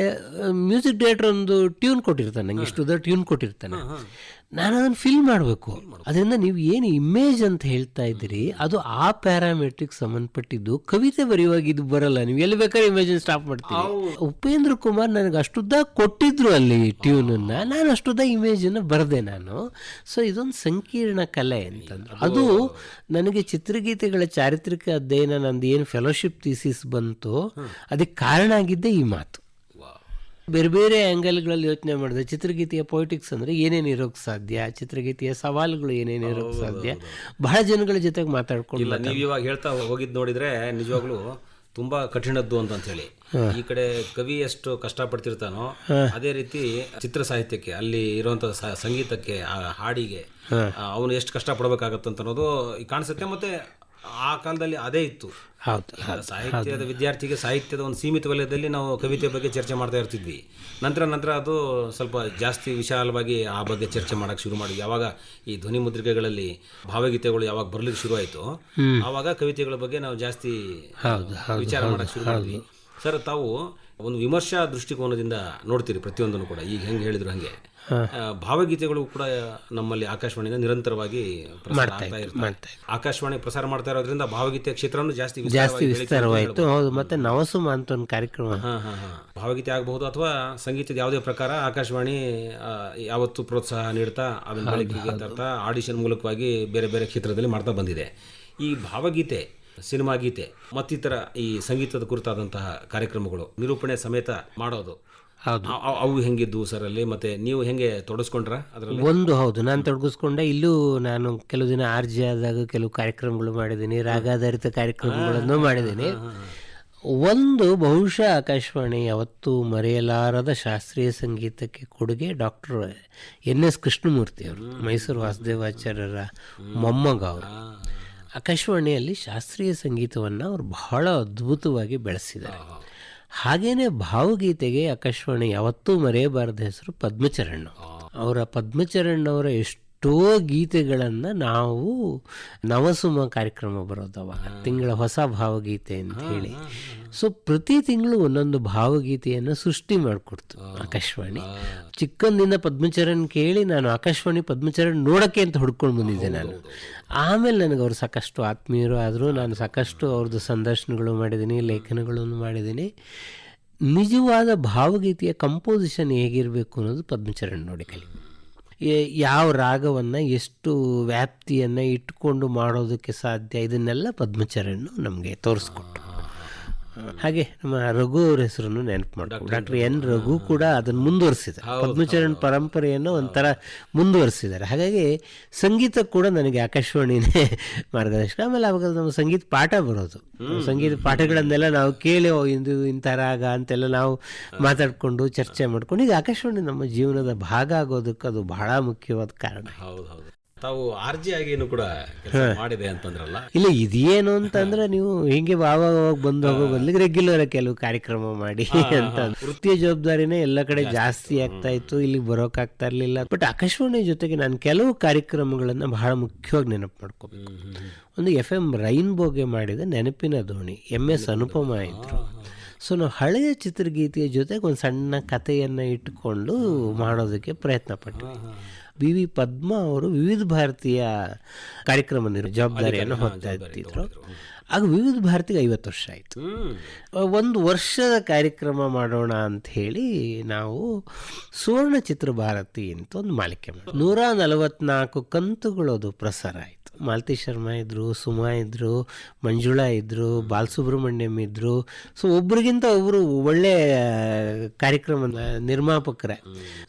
ಮ್ಯೂಸಿಕ್ ಡೈರೆಕ್ಟರ್ ಒಂದು ಟ್ಯೂನ್ ಕೊಟ್ಟಿರ್ತಾನೆ, ನಂಗೆ ಇಷ್ಟುದ್ದ ಟ್ಯೂನ್ ಕೊಟ್ಟಿರ್ತಾನೆ, ನಾನು ಅದನ್ನು ಫಿಲ್ ಮಾಡಬೇಕು. ಅದರಿಂದ ನೀವು ಏನು ಇಮೇಜ್ ಅಂತ ಹೇಳ್ತಾ ಇದ್ದೀರಿ ಅದು ಆ ಪ್ಯಾರಾಮೆಟ್ರಿಕ್ ಸಂಬಂಧಪಟ್ಟಿದ್ದು. ಕವಿತೆ ಬರೆಯುವಾಗ ಇದು ಬರಲ್ಲ, ನೀವು ಎಲ್ಲಿ ಬೇಕಾದ್ರೆ ಇಮೇಜ್ ಸ್ಟಾಪ್ ಮಾಡ್ತೀವಿ. ಉಪೇಂದ್ರ ಕುಮಾರ್ ನನಗೆ ಅಷ್ಟುದ್ದ ಕೊಟ್ಟಿದ್ರು ಅಲ್ಲಿ ಟ್ಯೂನನ್ನು, ನಾನು ಅಷ್ಟುದ್ದ ಇಮೇಜನ್ನು ಬರೆದೆ ನಾನು. ಸೊ ಇದೊಂದು ಸಂಕೀರ್ಣ ಕಲೆ ಅಂತಂದ್ರೆ ಅದು ನನಗೆ ಚಿತ್ರಗೀತೆಗಳ ಚಾರಿತ್ರಿಕ ಅಧ್ಯಯನ, ನಂದು ಏನು ಫೆಲೋಶಿಪ್ ಥೀಸಿಸ್ ಬಂತು ಅದಕ್ಕೆ ಕಾರಣ ಆಗಿದ್ದೇ ಈ ಮಾತು. ಬೇರೆ ಬೇರೆ ಆ್ಯಂಗಲ್ಗಳಲ್ಲಿ ಯೋಚನೆ ಮಾಡಿದೆ. ಚಿತ್ರಗೀತೆಯ ಪೊಯಿಟಿಕ್ಸ್ ಅಂದರೆ ಏನೇನು ಇರೋಕ್ಕೆ ಸಾಧ್ಯ, ಚಿತ್ರಗೀತೆಯ ಸವಾಲುಗಳು ಏನೇನು ಇರೋಕ್ಕೆ ಸಾಧ್ಯ, ಬಹಳ ಜನಗಳ ಜೊತೆಗೆ ಮಾತಾಡ್ಕೊಂಡು. ನೀವು ಇವಾಗ ಹೇಳ್ತಾ ಹೋಗಿದ್ದು ನೋಡಿದರೆ ನಿಜವಾಗ್ಲೂ ತುಂಬ ಕಠಿಣದ್ದು ಅಂತ ಹೇಳಿ. ಈ ಕಡೆ ಕವಿ ಎಷ್ಟು ಕಷ್ಟಪಡ್ತಿರ್ತಾನೋ ಅದೇ ರೀತಿ ಚಿತ್ರ ಸಾಹಿತ್ಯಕ್ಕೆ, ಅಲ್ಲಿ ಇರುವಂಥ ಸಂಗೀತಕ್ಕೆ, ಆ ಹಾಡಿಗೆ ಅವನು ಎಷ್ಟು ಕಷ್ಟಪಡಬೇಕಾಗತ್ತಂತ ಅನ್ನೋದು ಕಾಣಿಸುತ್ತೆ. ಮತ್ತು ಆ ಕಾಲದಲ್ಲಿ ಅದೇ ಇತ್ತು. ಸಾಹಿತ್ಯದ ವಿದ್ಯಾರ್ಥಿಗೆ ಸಾಹಿತ್ಯದ ಒಂದು ಸೀಮಿತ ವಲಯದಲ್ಲಿ ನಾವು ಕವಿತೆ ಬಗ್ಗೆ ಚರ್ಚೆ ಮಾಡ್ತಾ ಇರ್ತಿದ್ವಿ. ನಂತರ ಅದು ಸ್ವಲ್ಪ ಜಾಸ್ತಿ ವಿಶಾಲವಾಗಿ ಆ ಬಗ್ಗೆ ಚರ್ಚೆ ಮಾಡೋಕ್ಕೆ ಶುರು ಮಾಡಿ. ಯಾವಾಗ ಈ ಧ್ವನಿ ಮುದ್ರಿಕೆಗಳಲ್ಲಿ ಭಾವಗೀತೆಗಳು ಯಾವಾಗ ಬರ್ಲಿಕ್ಕೆ ಶುರು ಆಯಿತು, ಆವಾಗ ಕವಿತೆಗಳ ಬಗ್ಗೆ ನಾವು ಜಾಸ್ತಿ ವಿಚಾರ ಮಾಡೋಕ್ಕೆ ಶುರು ಮಾಡಿದ್ವಿ. ಸರ್, ತಾವು ಒಂದು ವಿಮರ್ಶಾ ದೃಷ್ಟಿಕೋನದಿಂದ ನೋಡ್ತೀರಿ ಪ್ರತಿಯೊಂದನ್ನು ಕೂಡ. ಈಗ ಹೆಂಗೆ ಹೇಳಿದ್ರು ಹಾಗೆ ಭಾವಗೀತೆಗಳು ಕೂಡ ನಮ್ಮಲ್ಲಿ ಆಕಾಶವಾಣಿಯಿಂದ ನಿರಂತರವಾಗಿ ಪ್ರಸಾರ ಆಗ್ತಾ ಇರ್ತವೆ. ಆಕಾಶವಾಣಿ ಪ್ರಸಾರ ಮಾಡ್ತಾ ಇರೋದ್ರಿಂದ ಭಾವಗೀತೆ ಕ್ಷೇತ್ರನೂ ಜಾಸ್ತಿ ವಿಸ್ತಾರವಾಯಿತು. ಹೌದು. ಮತ್ತೆ ನವಸುಮ ಅಂತ ಒಂದು ಕಾರ್ಯಕ್ರಮ, ಭಾವಗೀತೆ ಆಗಬಹುದು ಅಥವಾ ಸಂಗೀತದ ಯಾವುದೇ ಪ್ರಕಾರ ಆಕಾಶವಾಣಿ ಯಾವತ್ತೂ ಪ್ರೋತ್ಸಾಹ ನೀಡ್ತಾ ಅದನ್ನ ಬೆಳಕಿಗೆ ತರ್ತಾ ಆಡಿಷನ್ ಮೂಲಕವಾಗಿ ಬೇರೆ ಬೇರೆ ಕ್ಷೇತ್ರದಲ್ಲಿ ಮಾಡ್ತಾ ಬಂದಿದೆ. ಈ ಭಾವಗೀತೆ, ಸಿನಿಮಾ ಗೀತೆ ಮತ್ತಿತರ ಈ ಸಂಗೀತದ ಕುರಿತಾದಂತಹ ಕಾರ್ಯಕ್ರಮಗಳು ನಿರೂಪಣೆ ಸಮೇತ ಮಾಡೋದು, ಅವು ಹೆಂಗಿದ್ದು ಸರ್ ಅಲ್ಲಿ? ಮತ್ತೆ ನೀವು ಹೆಂಗೆ ತೊಡಗಿಸ್ಕೊಂಡ್ರ ಅದರಲ್ಲಿ? ಹೌದು, ನಾನು ತೊಡಗಿಸ್ಕೊಂಡೆ. ಇಲ್ಲೂ ನಾನು ಕೆಲವು ದಿನ RJ ಆದಾಗ ಕೆಲವು ಕಾರ್ಯಕ್ರಮಗಳು ಮಾಡಿದ್ದೀನಿ, ರಾಗಾಧಾರಿತ ಕಾರ್ಯಕ್ರಮಗಳನ್ನು ಮಾಡಿದ್ದೀನಿ. ಒಂದು ಬಹುಶಃ ಆಕಾಶವಾಣಿ ಯಾವತ್ತೂ ಮರೆಯಲಾರದ ಶಾಸ್ತ್ರೀಯ ಸಂಗೀತಕ್ಕೆ ಕೊಡುಗೆ ಡಾಕ್ಟರ್ NS ಕೃಷ್ಣಮೂರ್ತಿ ಅವರು, ಮೈಸೂರು ವಾಸುದೇವಾಚಾರ್ಯರ ಮೊಮ್ಮಗ ಅವರು. ಆಕಾಶವಾಣಿಯಲ್ಲಿ ಶಾಸ್ತ್ರೀಯ ಸಂಗೀತವನ್ನು ಅವರು ಬಹಳ ಅದ್ಭುತವಾಗಿ ಬೆಳೆಸಿದ್ದಾರೆ. ಹಾಗೇನೆ ಭಾವಗೀತೆಗೆ ಆಕಾಶವಾಣಿ ಯಾವತ್ತೂ ಮರೆಯಬಾರದ ಹೆಸರು ಪದ್ಮಚರಣ್. ಪದ್ಮಚರಣ್ ಅವರ ಎಷ್ಟೋ ಗೀತೆಗಳನ್ನು ನಾವು ನವಸುಮ ಕಾರ್ಯಕ್ರಮ ಬರೋದು ಅವಾಗ, ತಿಂಗಳ ಹೊಸ ಭಾವಗೀತೆ ಅಂತ ಹೇಳಿ. ಸೊ ಪ್ರತಿ ತಿಂಗಳು ಒಂದೊಂದು ಭಾವಗೀತೆಯನ್ನು ಸೃಷ್ಟಿ ಮಾಡಿಕೊಡ್ತು ಆಕಾಶವಾಣಿ. ಚಿಕ್ಕಂದಿನ ಪದ್ಮಚರಣ್ ಕೇಳಿ ನಾನು ಆಕಾಶವಾಣಿ ಪದ್ಮಚರಣ್ ನೋಡೋಕ್ಕೆ ಅಂತ ಹುಡ್ಕೊಂಡು ಬಂದಿದ್ದೆ ನಾನು. ಆಮೇಲೆ ನನಗೆ ಅವರು ಸಾಕಷ್ಟು ಆತ್ಮೀಯರು ಆದರೂ, ನಾನು ಸಾಕಷ್ಟು ಅವ್ರದ್ದು ಸಂದರ್ಶನಗಳು ಮಾಡಿದ್ದೀನಿ, ಲೇಖನಗಳನ್ನು ಮಾಡಿದ್ದೀನಿ. ನಿಜವಾದ ಭಾವಗೀತೆಯ ಕಂಪೋಸಿಷನ್ ಹೇಗಿರಬೇಕು ಅನ್ನೋದು ಪದ್ಮಚರಣ್ ನೋಡಿ ಕಲಿ. ಯಾವ ರಾಗವನ್ನು ಎಷ್ಟು ವ್ಯಾಪ್ತಿಯನ್ನು ಇಟ್ಕೊಂಡು ಮಾಡೋದಕ್ಕೆ ಸಾಧ್ಯ, ಇದನ್ನೆಲ್ಲ ಪದ್ಮಚರಣ್ ನಮಗೆ ತೋರಿಸ್ಕೊಟ್ಟು. ಹಾಗೆ ನಮ್ಮ ರಘು ಅವ್ರ ಹೆಸರನ್ನು ನೆನಪು ಮಾಡ್ಕೊಂಡು ಡಾಕ್ಟರ್ N ರಘು ಕೂಡ ಅದನ್ನು ಮುಂದುವರಿಸಿದ್ದಾರೆ, ಪದ್ಮಚರಣ್ ಪರಂಪರೆಯನ್ನು ಒಂಥರ ಮುಂದುವರಿಸಿದ್ದಾರೆ. ಹಾಗಾಗಿ ಸಂಗೀತ ಕೂಡ ನನಗೆ ಆಕಾಶವಾಣಿನೇ ಮಾರ್ಗದರ್ಶಕ. ಆಮೇಲೆ ಅವಾಗ ನಮ್ಮ ಸಂಗೀತ ಪಾಠ ಬರೋದು, ಸಂಗೀತ ಪಾಠಗಳನ್ನೆಲ್ಲ ನಾವು ಕೇಳಿ ಇಂಥ ರಾಗ ಅಂತೆಲ್ಲ ನಾವು ಮಾತಾಡಿಕೊಂಡು ಚರ್ಚೆ ಮಾಡ್ಕೊಂಡು, ಈಗ ಆಕಾಶವಾಣಿ ನಮ್ಮ ಜೀವನದ ಭಾಗ ಆಗೋದಕ್ಕೆ ಅದು ಬಹಳ ಮುಖ್ಯವಾದ ಕಾರಣ. ಹೌದು. ತಾವು RJ ಆಗಿನೂ ಕೂಡ ಮಾಡಿದೆ ಅಂತಂದ್ರಲ್ಲ? ಇಲ್ಲ, ಇದೇನು ಅಂತಂದ್ರೆ ನೀವು ಹಿಂಗೆ ಆವಾಗ ಬಂದು ಹೋಗೋ ಬದಲಿಗೆ ರೆಗ್ಯುಲರ್ ಕೆಲವು ಕಾರ್ಯಕ್ರಮ ಮಾಡಿ ಅಂತ. ವೃತ್ತಿಯ ಜವಾಬ್ದಾರಿನೇ ಎಲ್ಲ ಕಡೆ ಜಾಸ್ತಿ ಆಗ್ತಾ ಇತ್ತು, ಇಲ್ಲಿಗೆ ಬರೋಕ್ಕಾಗ್ತಾ ಇರಲಿಲ್ಲ. ಬಟ್ ಆಕಾಶವಾಣಿ ಜೊತೆಗೆ ನಾನು ಕೆಲವು ಕಾರ್ಯಕ್ರಮಗಳನ್ನು ಬಹಳ ಮುಖ್ಯವಾಗಿ ನೆನಪು ಮಾಡ್ಕೋಬೇಕು. ಒಂದು FM ರೈನ್ಬೋಗೆ ಮಾಡಿದ ನೆನಪಿನ ದೋಣಿ, MS ಅನುಪಮ ಇದ್ರು. ಸೊ ನಾವು ಹಳೆಯ ಚಿತ್ರಗೀತೆಯ ಜೊತೆಗೆ ಒಂದು ಸಣ್ಣ ಕಥೆಯನ್ನು ಇಟ್ಕೊಂಡು ಮಾಡೋದಕ್ಕೆ ಪ್ರಯತ್ನ ಪಟ್ವಿ. BV ಪದ್ಮಾ ಅವರು ವಿವಿಧ ಭಾರತೀಯ ಕಾರ್ಯಕ್ರಮ ಜವಾಬ್ದಾರಿಯನ್ನು ಹೊತ್ತಾ ಇರ್ತಿದ್ರು. ಆಗ ವಿವಿಧ ಭಾರತಿಗೆ 50 ವರ್ಷ ಆಯಿತು. ಒಂದು ವರ್ಷದ ಕಾರ್ಯಕ್ರಮ ಮಾಡೋಣ ಅಂತ ಹೇಳಿ ನಾವು ಸುವರ್ಣ ಚಿತ್ರ ಭಾರತಿ ಅಂತ ಒಂದು ಮಾಲಿಕೆ ಮಾಡಿ 144 ಕಂತುಗಳು ಅದು ಪ್ರಸಾರ ಆಯಿತು. ಮಾಲತಿ ಶರ್ಮಾ ಇದ್ದರು, ಸುಮಾ ಇದ್ದರು, ಮಂಜುಳಾ ಇದ್ದರು, ಬಾಲಸುಬ್ರಹ್ಮಣ್ಯಂ ಇದ್ದರು. ಸೊ ಒಬ್ರಿಗಿಂತ ಒಬ್ಬರು ಒಳ್ಳೆ ಕಾರ್ಯಕ್ರಮ ನಿರ್ಮಾಪಕರೇ.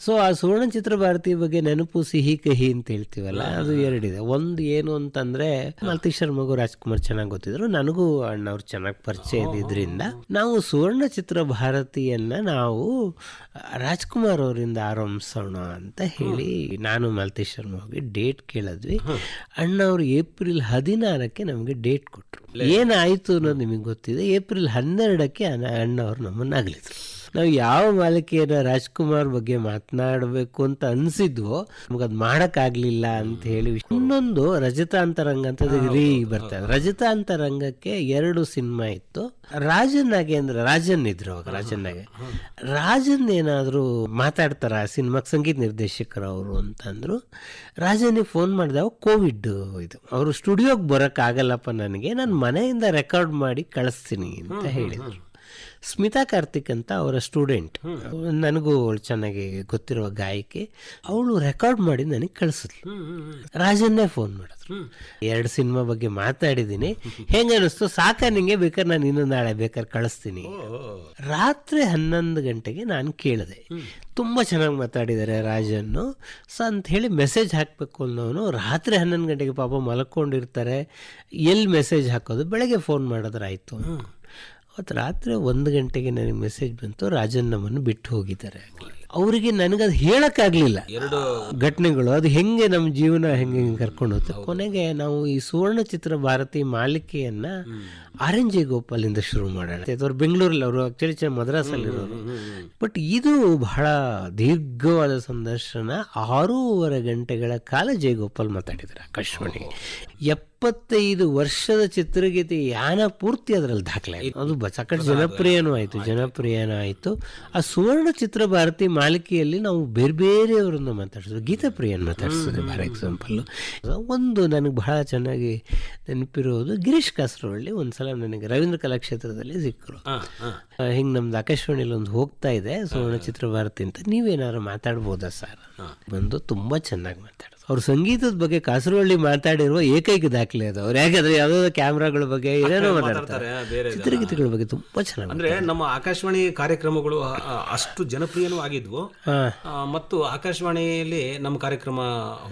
ಸೊ ಆ ಸುವರ್ಣ ಚಿತ್ರ ಭಾರತಿ ಬಗ್ಗೆ ನೆನಪು ಸಿಹಿ ಕಹಿ ಅಂತ ಹೇಳ್ತೀವಲ್ಲ, ಅದು ಎರಡಿದೆ. ಒಂದು ಏನು ಅಂತಂದರೆ ಮಾಲತಿ ಶರ್ಮಾಗೂ ರಾಜ್ಕುಮಾರ್ ಚೆನ್ನಾಗಿ ಗೊತ್ತಿದ್ರು, ನನಗೂ ಅಣ್ಣವ್ರು ಚೆನ್ನಾಗಿ ಪರಿಚಯ ಇದ್ದಿದ್ದರಿಂದ ನಾವು ಸುವರ್ಣ ಚಿತ್ರ ಭಾರತಿಯನ್ನ ನಾವು ರಾಜ್ಕುಮಾರ್ ಅವರಿಂದ ಆರಂಭಿಸೋಣ ಅಂತ ಹೇಳಿ ನಾನು ಮಾಲತೇಶ್ ಶರ್ಮಾ ಹೋಗಿ ಡೇಟ್ ಕೇಳಿದ್ವಿ. ಅಣ್ಣವ್ರು ಏಪ್ರಿಲ್ 16ಕ್ಕೆ ನಮಗೆ ಡೇಟ್ ಕೊಟ್ಟರು. ಏನಾಯಿತು ಅನ್ನೋದು ನಿಮಗೆ ಗೊತ್ತಿದೆ. ಏಪ್ರಿಲ್ 12ಕ್ಕೆ ಅಣ್ಣವ್ರು ನಮ್ಮನ್ನು ಅಗಲಿದ್ರು. ನಾವು ಯಾವ ಮಾಲಿಕೆಯನ್ನು ರಾಜ್ಕುಮಾರ್ ಬಗ್ಗೆ ಮಾತನಾಡಬೇಕು ಅಂತ ಅನಿಸಿದ್ವೋ ನಮಗದು ಮಾಡೋಕ್ಕಾಗಲಿಲ್ಲ ಅಂತ ಹೇಳಿ. ಇನ್ನೊಂದು ರಜತಾಂತರಂಗ ಅಂತ ಬರ್ತಾರೆ. ರಜತಾಂತರಂಗಕ್ಕೆ 2 ಸಿನಿಮಾ ಇತ್ತು. ರಾಜನ್ ಇದ್ರು ಅವಾಗ. ರಾಜನ್ ಏನಾದರೂ ಮಾತಾಡ್ತಾರ ಸಿನಿಮಾಕ್ಕೆ ಸಂಗೀತ ನಿರ್ದೇಶಕರು ಅವರು ಅಂತಂದ್ರು. ರಾಜನಿಗೆ ಫೋನ್ ಮಾಡಿದಾಗ ಕೋವಿಡ್ ಇದು, ಅವರು ಸ್ಟುಡಿಯೋಗೆ ಬರೋಕ್ಕಾಗಲ್ಲಪ್ಪ, ನನಗೆ ನಾನು ಮನೆಯಿಂದ ರೆಕಾರ್ಡ್ ಮಾಡಿ ಕಳಿಸ್ತೀನಿ ಅಂತ ಹೇಳಿದರು. ಸ್ಮಿತಾ ಕಾರ್ತಿಕ್ ಅಂತ ಅವರ ಸ್ಟೂಡೆಂಟ್, ನನಗೂ ಚೆನ್ನಾಗಿ ಗೊತ್ತಿರುವ ಗಾಯಕಿ, ಅವಳು ರೆಕಾರ್ಡ್ ಮಾಡಿ ನನಗೆ ಕಳಿಸಿದ್ಲು. ರಾಜನ್ನೇ ಫೋನ್ ಮಾಡಿದ್ರು. 2 ಸಿನಿಮಾ ಬಗ್ಗೆ ಮಾತಾಡಿದ್ದೀನಿ, ಹೆಂಗೆ ಅನಿಸ್ತು, ಸಾಕ ನಿಂಗೆ, ಬೇಕಾದ್ರೆ ನಾನು ಇನ್ನೊಂದು ನಾಳೆ ಬೇಕಾದ್ರೆ ಕಳಿಸ್ತೀನಿ. ರಾತ್ರಿ 11 ಗಂಟೆಗೆ ನಾನು ಕೇಳಿದೆ, ತುಂಬ ಚೆನ್ನಾಗಿ ಮಾತಾಡಿದ್ದಾರೆ ರಾಜನ್ನು ಅಂತ ಹೇಳಿ ಮೆಸೇಜ್ ಹಾಕಬೇಕು ಅನ್ನೋನು. ರಾತ್ರಿ 11 ಗಂಟೆಗೆ ಪಾಪ ಮಲ್ಕೊಂಡಿರ್ತಾರೆ, ಎಲ್ಲಿ ಮೆಸೇಜ್ ಹಾಕೋದು, ಬೆಳಗ್ಗೆ ಫೋನ್ ಮಾಡಿದ್ರಾಯ್ತು. ಅವತ್ತು ರಾತ್ರಿ 1 ಗಂಟೆಗೆ ನನಗೆ ಮೆಸೇಜ್ ಬಂತು, ರಾಜನ್ ನಮ್ಮನ್ನು ಬಿಟ್ಟು ಹೋಗಿದ್ದಾರೆ. ಅವರಿಗೆ ನನಗದು ಹೇಳೋಕ್ಕಾಗಲಿಲ್ಲ ಘಟನೆಗಳು, ಅದು ಹೆಂಗೆ ನಮ್ಮ ಜೀವನ ಹೆಂಗೆ ಕರ್ಕೊಂಡು ಹೋಗುತ್ತೆ. ಕೊನೆಗೆ ನಾವು ಈ ಸುವರ್ಣ ಚಿತ್ರ ಭಾರತಿ ಮಾಲಿಕೆಯನ್ನು RNJ ಗೋಪಾಲಿಂದ ಶುರು ಮಾಡೋಣ. ಅವರು ಬೆಂಗಳೂರಲ್ಲಿ, ಅವರು ಆಕ್ಚುಲಿ ಮದ್ರಾಸಲ್ಲಿರೋರು. ಬಟ್ ಇದು ಬಹಳ ದೀರ್ಘವಾದ ಸಂದರ್ಶನ, 6.5 ಗಂಟೆಗಳ ಕಾಲ ಜಯಗೋಪಾಲ್ ಮಾತಾಡಿದ್ದಾರೆ ಆಕಾಶವಾಣಿಗೆ. 75 ವರ್ಷದ ಚಿತ್ರಗೀತೆ ಯಾನ ಪೂರ್ತಿ ಅದರಲ್ಲಿ ದಾಖಲೆ ಆಯಿತು. ಅದು ಸಾಕಷ್ಟು ಜನಪ್ರಿಯನೂ ಆಯಿತು. ಆ ಸುವರ್ಣ ಚಿತ್ರ ಭಾರತಿ ಮಾಲಿಕೆಯಲ್ಲಿ ನಾವು ಬೇರೆ ಬೇರೆಯವರನ್ನ ಮಾತಾಡಿಸಿದ್ರು. ಗೀತಾಪ್ರಿಯನ್ ಮಾತಾಡಿಸಿದ್ರು ಫಾರ್ ಎಕ್ಸಾಂಪಲ್. ಒಂದು ನನಗೆ ಬಹಳ ಚೆನ್ನಾಗಿ ನೆನಪಿರೋದು, ಗಿರೀಶ್ ಕಾಸರವಳ್ಳಿ ಒಂದ್ಸಲ ನನಗೆ ರವೀಂದ್ರ ಕಲಾಕ್ಷೇತ್ರದಲ್ಲಿ ಸಿಕ್ಕರು. ಹಿಂಗೆ ನಮ್ದು ಆಕಾಶವಾಣಿಯಲ್ಲಿ ಒಂದು ಹೋಗ್ತಾ ಇದೆ ಸುವರ್ಣ ಚಿತ್ರ ಭಾರತಿ ಅಂತ, ನೀವೇನಾದ್ರು ಮಾತಾಡ್ಬೋದಾ ಸರ್? ಬಂದು ತುಂಬ ಚೆನ್ನಾಗಿ ಮಾತಾಡೋದು. ಅವ್ರು ಸಂಗೀತದ ಬಗ್ಗೆ ಕಾಸರವಳ್ಳಿ ಮಾತಾಡಿರುವ ಏಕೈಕ ದಾಖಲೆ ಅದು. ಅವ್ರು ಯಾಕಂದ್ರೆ ಯಾವುದೋ ಕ್ಯಾಮ್ರಾಗಳ ಬಗ್ಗೆ ಏನೇನೋ ಮಾತಾಡ್ತಾರೆ, ಚಿತ್ರಗೀತೆಗಳ ಬಗ್ಗೆ ತುಂಬಾ ಚೆನ್ನಾಗಿ. ಅಂದ್ರೆ ನಮ್ಮ ಆಕಾಶವಾಣಿ ಕಾರ್ಯಕ್ರಮಗಳು ಅಷ್ಟು ಜನಪ್ರಿಯನೂ ಆಗಿದ್ವು, ಮತ್ತು ಆಕಾಶವಾಣಿಯಲ್ಲಿ ನಮ್ಮ ಕಾರ್ಯಕ್ರಮ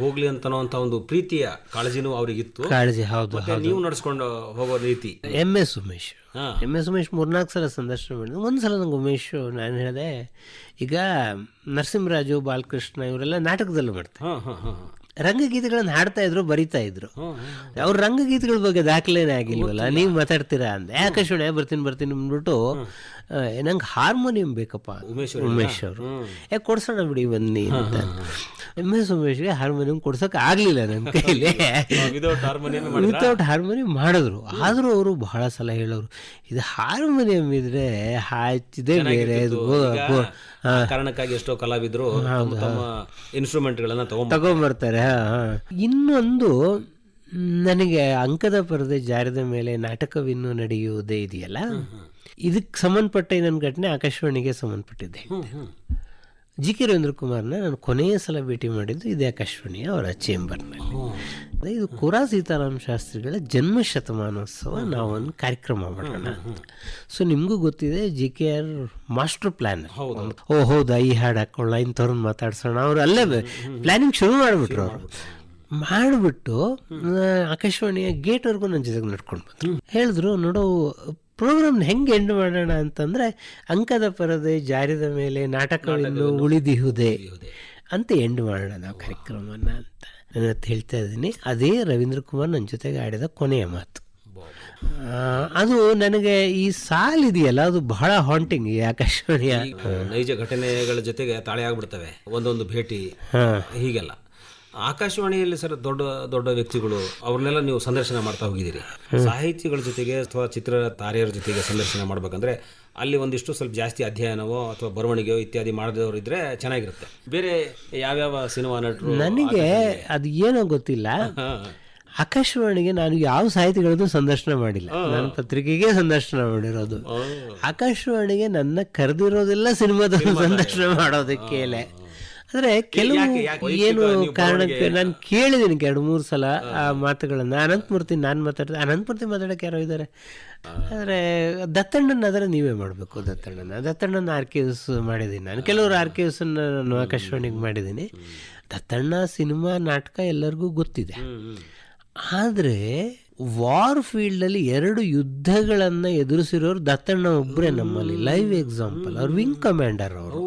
ಹೋಗ್ಲಿ ಅಂತನೋಂತ ಒಂದು ಪ್ರೀತಿಯ ಕಾಳಜಿನೂ ಅವ್ರಿಗಿತ್ತು. ಕಾಳಜಿ, ಹೌದು. ನೀವು ನಡೆಸ್ಕೊಂಡು ಹೋಗೋ ರೀತಿ. MS ಉಮೇಶ್ 3-4 ಸಲ ಸಂದರ್ಶನ ಮಾಡಿದ್ರು. ಒಂದ್ಸಲ ನಂಗೆ ಉಮೇಶ್ ನಾನು ಹೇಳಿದೆ, ಈಗ ನರಸಿಂಹರಾಜು, ಬಾಲಕೃಷ್ಣ ಇವರೆಲ್ಲ ನಾಟಕದಲ್ಲೂ ಮಾಡ್ತಾರೆ, ರಂಗಗೀತೆಗಳನ್ನು ಹಾಡ್ತಾ ಇದ್ರು, ಬರಿತಾ ಇದ್ರು. ಅವ್ರ ರಂಗಗೀತೆಗಳ ಬಗ್ಗೆ ದಾಖಲೆನೇ ಆಗಿಲ್ವಲ್ಲ, ನೀವು ಮಾತಾಡ್ತೀರಾ ಅಂದೆ. ಆಕಾಶವಾಣಿ ಬರ್ತೀನಿ ಅಂದ್ಬಿಟ್ಟು, ನಂಗೆ ಹಾರ್ಮೋನಿಯಂ ಬೇಕಪ್ಪ ಉಮೇಶ್ ಅವರು, ಯಾಕೆ ಕೊಡ್ಸೋಣ ಬಿಡಿ ಬನ್ನಿ ಅಂತ. MS ಉಮೇಶ್ಗೆ ಹಾರ್ಮೋನಿಯಂ ಕೊಡ್ಸೋಕೆ ಆಗಲಿಲ್ಲ ನನ್ನ ಕೈಲಿ. ವಿತೌಟ್ ಹಾರ್ಮೋನಿಯಂ ಮಾಡಿದ್ರು. ಆದರೂ ಅವರು ಬಹಳ ಸಲ ಹೇಳೋರು, ಇದು ಹಾರ್ಮೋನಿಯಂ ಇದ್ರೆ ಹಾಚಿದೆ ಬೇರೆ ಕಾರಣಕ್ಕಾಗಿ ಎಷ್ಟೋ ಕಲಾವಿದರು ತಮ್ಮ ಇನ್ಸ್ಟ್ರೂಮೆಂಟ್ಗಳನ್ನ ತಗೊಂಡ್ಬರ್ತಾರೆ. ಇನ್ನೊಂದು, ನನಗೆ ಅಂಕದ ಪರದೆ ಜಾರಿದ ಮೇಲೆ ನಾಟಕವಿನ್ನೂ ನಡೆಯುವುದೇ ಇದೆಯಲ್ಲ, ಇದಕ್ಕೆ ಸಂಬಂಧಪಟ್ಟ ನನ್ನ ಘಟನೆ ಆಕಾಶವಾಣಿಗೆ ಸಂಬಂಧಪಟ್ಟಿದ್ದೆ. GK ರವೀಂದ್ರ ಕುಮಾರ್ನ ನಾನು ಕೊನೆಯ ಸಲ ಭೇಟಿ ಮಾಡಿದ್ದು ಇದೇ ಆಕಾಶವಾಣಿಯ ಅವರ ಚೇಂಬರ್ನಲ್ಲಿ. ಇದು ಕುರಾ ಸೀತಾರಾಮ ಶಾಸ್ತ್ರಿಗಳ ಜನ್ಮ ಶತಮಾನೋತ್ಸವ, ನಾವೊಂದು ಕಾರ್ಯಕ್ರಮ ಮಾಡೋಣ. ಸೊ ನಿಮಗೂ ಗೊತ್ತಿದೆ, GKR ಮಾಸ್ಟರ್ ಪ್ಲಾನ್. ಹೌದಾ, ಈ ಹಾಡು ಹಾಕೊಳ್ಳ, ಇಂಥವ್ರನ್ನ ಮಾತಾಡ್ಸೋಣ. ಅವ್ರು ಅಲ್ಲೇ ಪ್ಲಾನಿಂಗ್ ಶುರು ಮಾಡಿಬಿಟ್ರು. ಅವರು ಮಾಡಿಬಿಟ್ಟು ಆಕಾಶವಾಣಿಯ ಗೇಟ್ವರೆಗೂ ನನ್ನ ಜೊತೆಗೆ ನಡ್ಕೊಂಡು ಬಂದರು. ಹೇಳಿದ್ರು, ನೋಡೋ ಪ್ರೋಗ್ರಾಮ್ನ ಹೆಂಗೆ ಎಂಡ್ ಮಾಡೋಣ ಅಂತಂದರೆ, ಅಂಕದ ಪರದೆ ಜಾರಿದ ಮೇಲೆ ನಾಟಕವನ್ನು ಉಳಿದಿಹುದೇ ಅಂತ ಎಂಡ್ ಮಾಡೋಣ ನಾವು ಕಾರ್ಯಕ್ರಮನ ಅಂತ ನಾನು ಹೇಳ್ತಾ ಇದ್ದೀನಿ. ಅದೇ ರವೀಂದ್ರ ಕುಮಾರ್ ನನ್ನ ಜೊತೆಗೆ ಆಡಿದ ಕೊನೆಯ ಮಾತು. ಅದು ನನಗೆ ಈ ಸಾಲಿದೆಯಲ್ಲ, ಅದು ಬಹಳ ಹಾಂಟಿಂಗ್. ಈ ಆಕಾಶವಾಣಿಯ ನೈಜ ಘಟನೆಗಳ ಜೊತೆಗೆ ತಾಳೆ ಆಗ್ಬಿಡ್ತವೆ ಒಂದೊಂದು ಭೇಟಿ, ಹೀಗೆಲ್ಲ. ಆಕಾಶವಾಣಿಯಲ್ಲಿ ಸರ್ ದೊಡ್ಡ ದೊಡ್ಡ ವ್ಯಕ್ತಿಗಳು ಅವ್ರನ್ನೆಲ್ಲ ನೀವು ಸಂದರ್ಶನ ಮಾಡ್ತಾ ಹೋಗಿದ್ದೀರಿ. ಸಾಹಿತಿಗಳ ಜೊತೆಗೆ ಅಥವಾ ಚಿತ್ರ ತಾರೆಯರ ಜೊತೆಗೆ ಸಂದರ್ಶನ ಮಾಡ್ಬೇಕಂದ್ರೆ ಅಲ್ಲಿ ಒಂದಿಷ್ಟು ಸ್ವಲ್ಪ ಜಾಸ್ತಿ ಅಧ್ಯಯನವೋ ಅಥವಾ ಬರವಣಿಗೆಯೋ ಇತ್ಯಾದಿ ಮಾಡಿದವರು ಇದ್ರೆ ಚೆನ್ನಾಗಿರುತ್ತೆ. ಬೇರೆ ಯಾವ್ಯಾವ ಸಿನಿಮಾ ನಟರು? ನನಗೆ ಅದು ಏನೋ ಗೊತ್ತಿಲ್ಲ, ಆಕಾಶವಾಣಿಗೆ ನಾನು ಯಾವ ಸಾಹಿತಿಗಳದ್ದು ಸಂದರ್ಶನ ಮಾಡಿಲ್ಲ. ನಾನು ಪತ್ರಿಕೆಗೆ ಸಂದರ್ಶನ ಮಾಡಿರೋದು. ಆಕಾಶವಾಣಿಗೆ ನನ್ನ ಕರೆದಿರೋದೆಲ್ಲ ಸಿನಿಮಾದ ಸಂದರ್ಶನ ಮಾಡೋದಕ್ಕೆ. ಅಂದರೆ ಕೆಲವು ಏನು ಕಾರಣಕ್ಕೆ ನಾನು ಕೇಳಿದ್ದೀನಿ 2-3 ಸಲ ಆ ಮಾತುಗಳನ್ನು. ಅನಂತಮೂರ್ತಿ ನಾನು ಮಾತಾಡ್ತೀನಿ, ಅನಂತಮೂರ್ತಿ ಮಾತಾಡೋಕೆ ಯಾರೋ ಇದ್ದಾರೆ. ಆದರೆ ದತ್ತಣ್ಣನ ಆದರೆ ನೀವೇ ಮಾಡಬೇಕು. ದತ್ತಣ್ಣನ ಆರ್ಕೈವ್ಸ್ ಮಾಡಿದ್ದೀನಿ ನಾನು. ಕೆಲವರು ಆರ್ಕೈವ್ಸನ್ನು ನಾನು ಆಕಾಶವಾಣಿಗೆ ಮಾಡಿದ್ದೀನಿ. ದತ್ತಣ್ಣ ಸಿನಿಮಾ ನಾಟಕ ಎಲ್ಲರಿಗೂ ಗೊತ್ತಿದೆ. ಆದರೆ ವಾರ್ ಫೀಲ್ಡಲ್ಲಿ 2 ಯುದ್ಧಗಳನ್ನು ಎದುರಿಸಿರೋರು ದತ್ತಣ್ಣ ಒಬ್ಬರೇ ನಮ್ಮಲ್ಲಿ ಲೈವ್ ಎಕ್ಸಾಂಪಲ್. ಅವ್ರು ವಿಂಗ್ ಕಮಾಂಡರ್. ಅವರು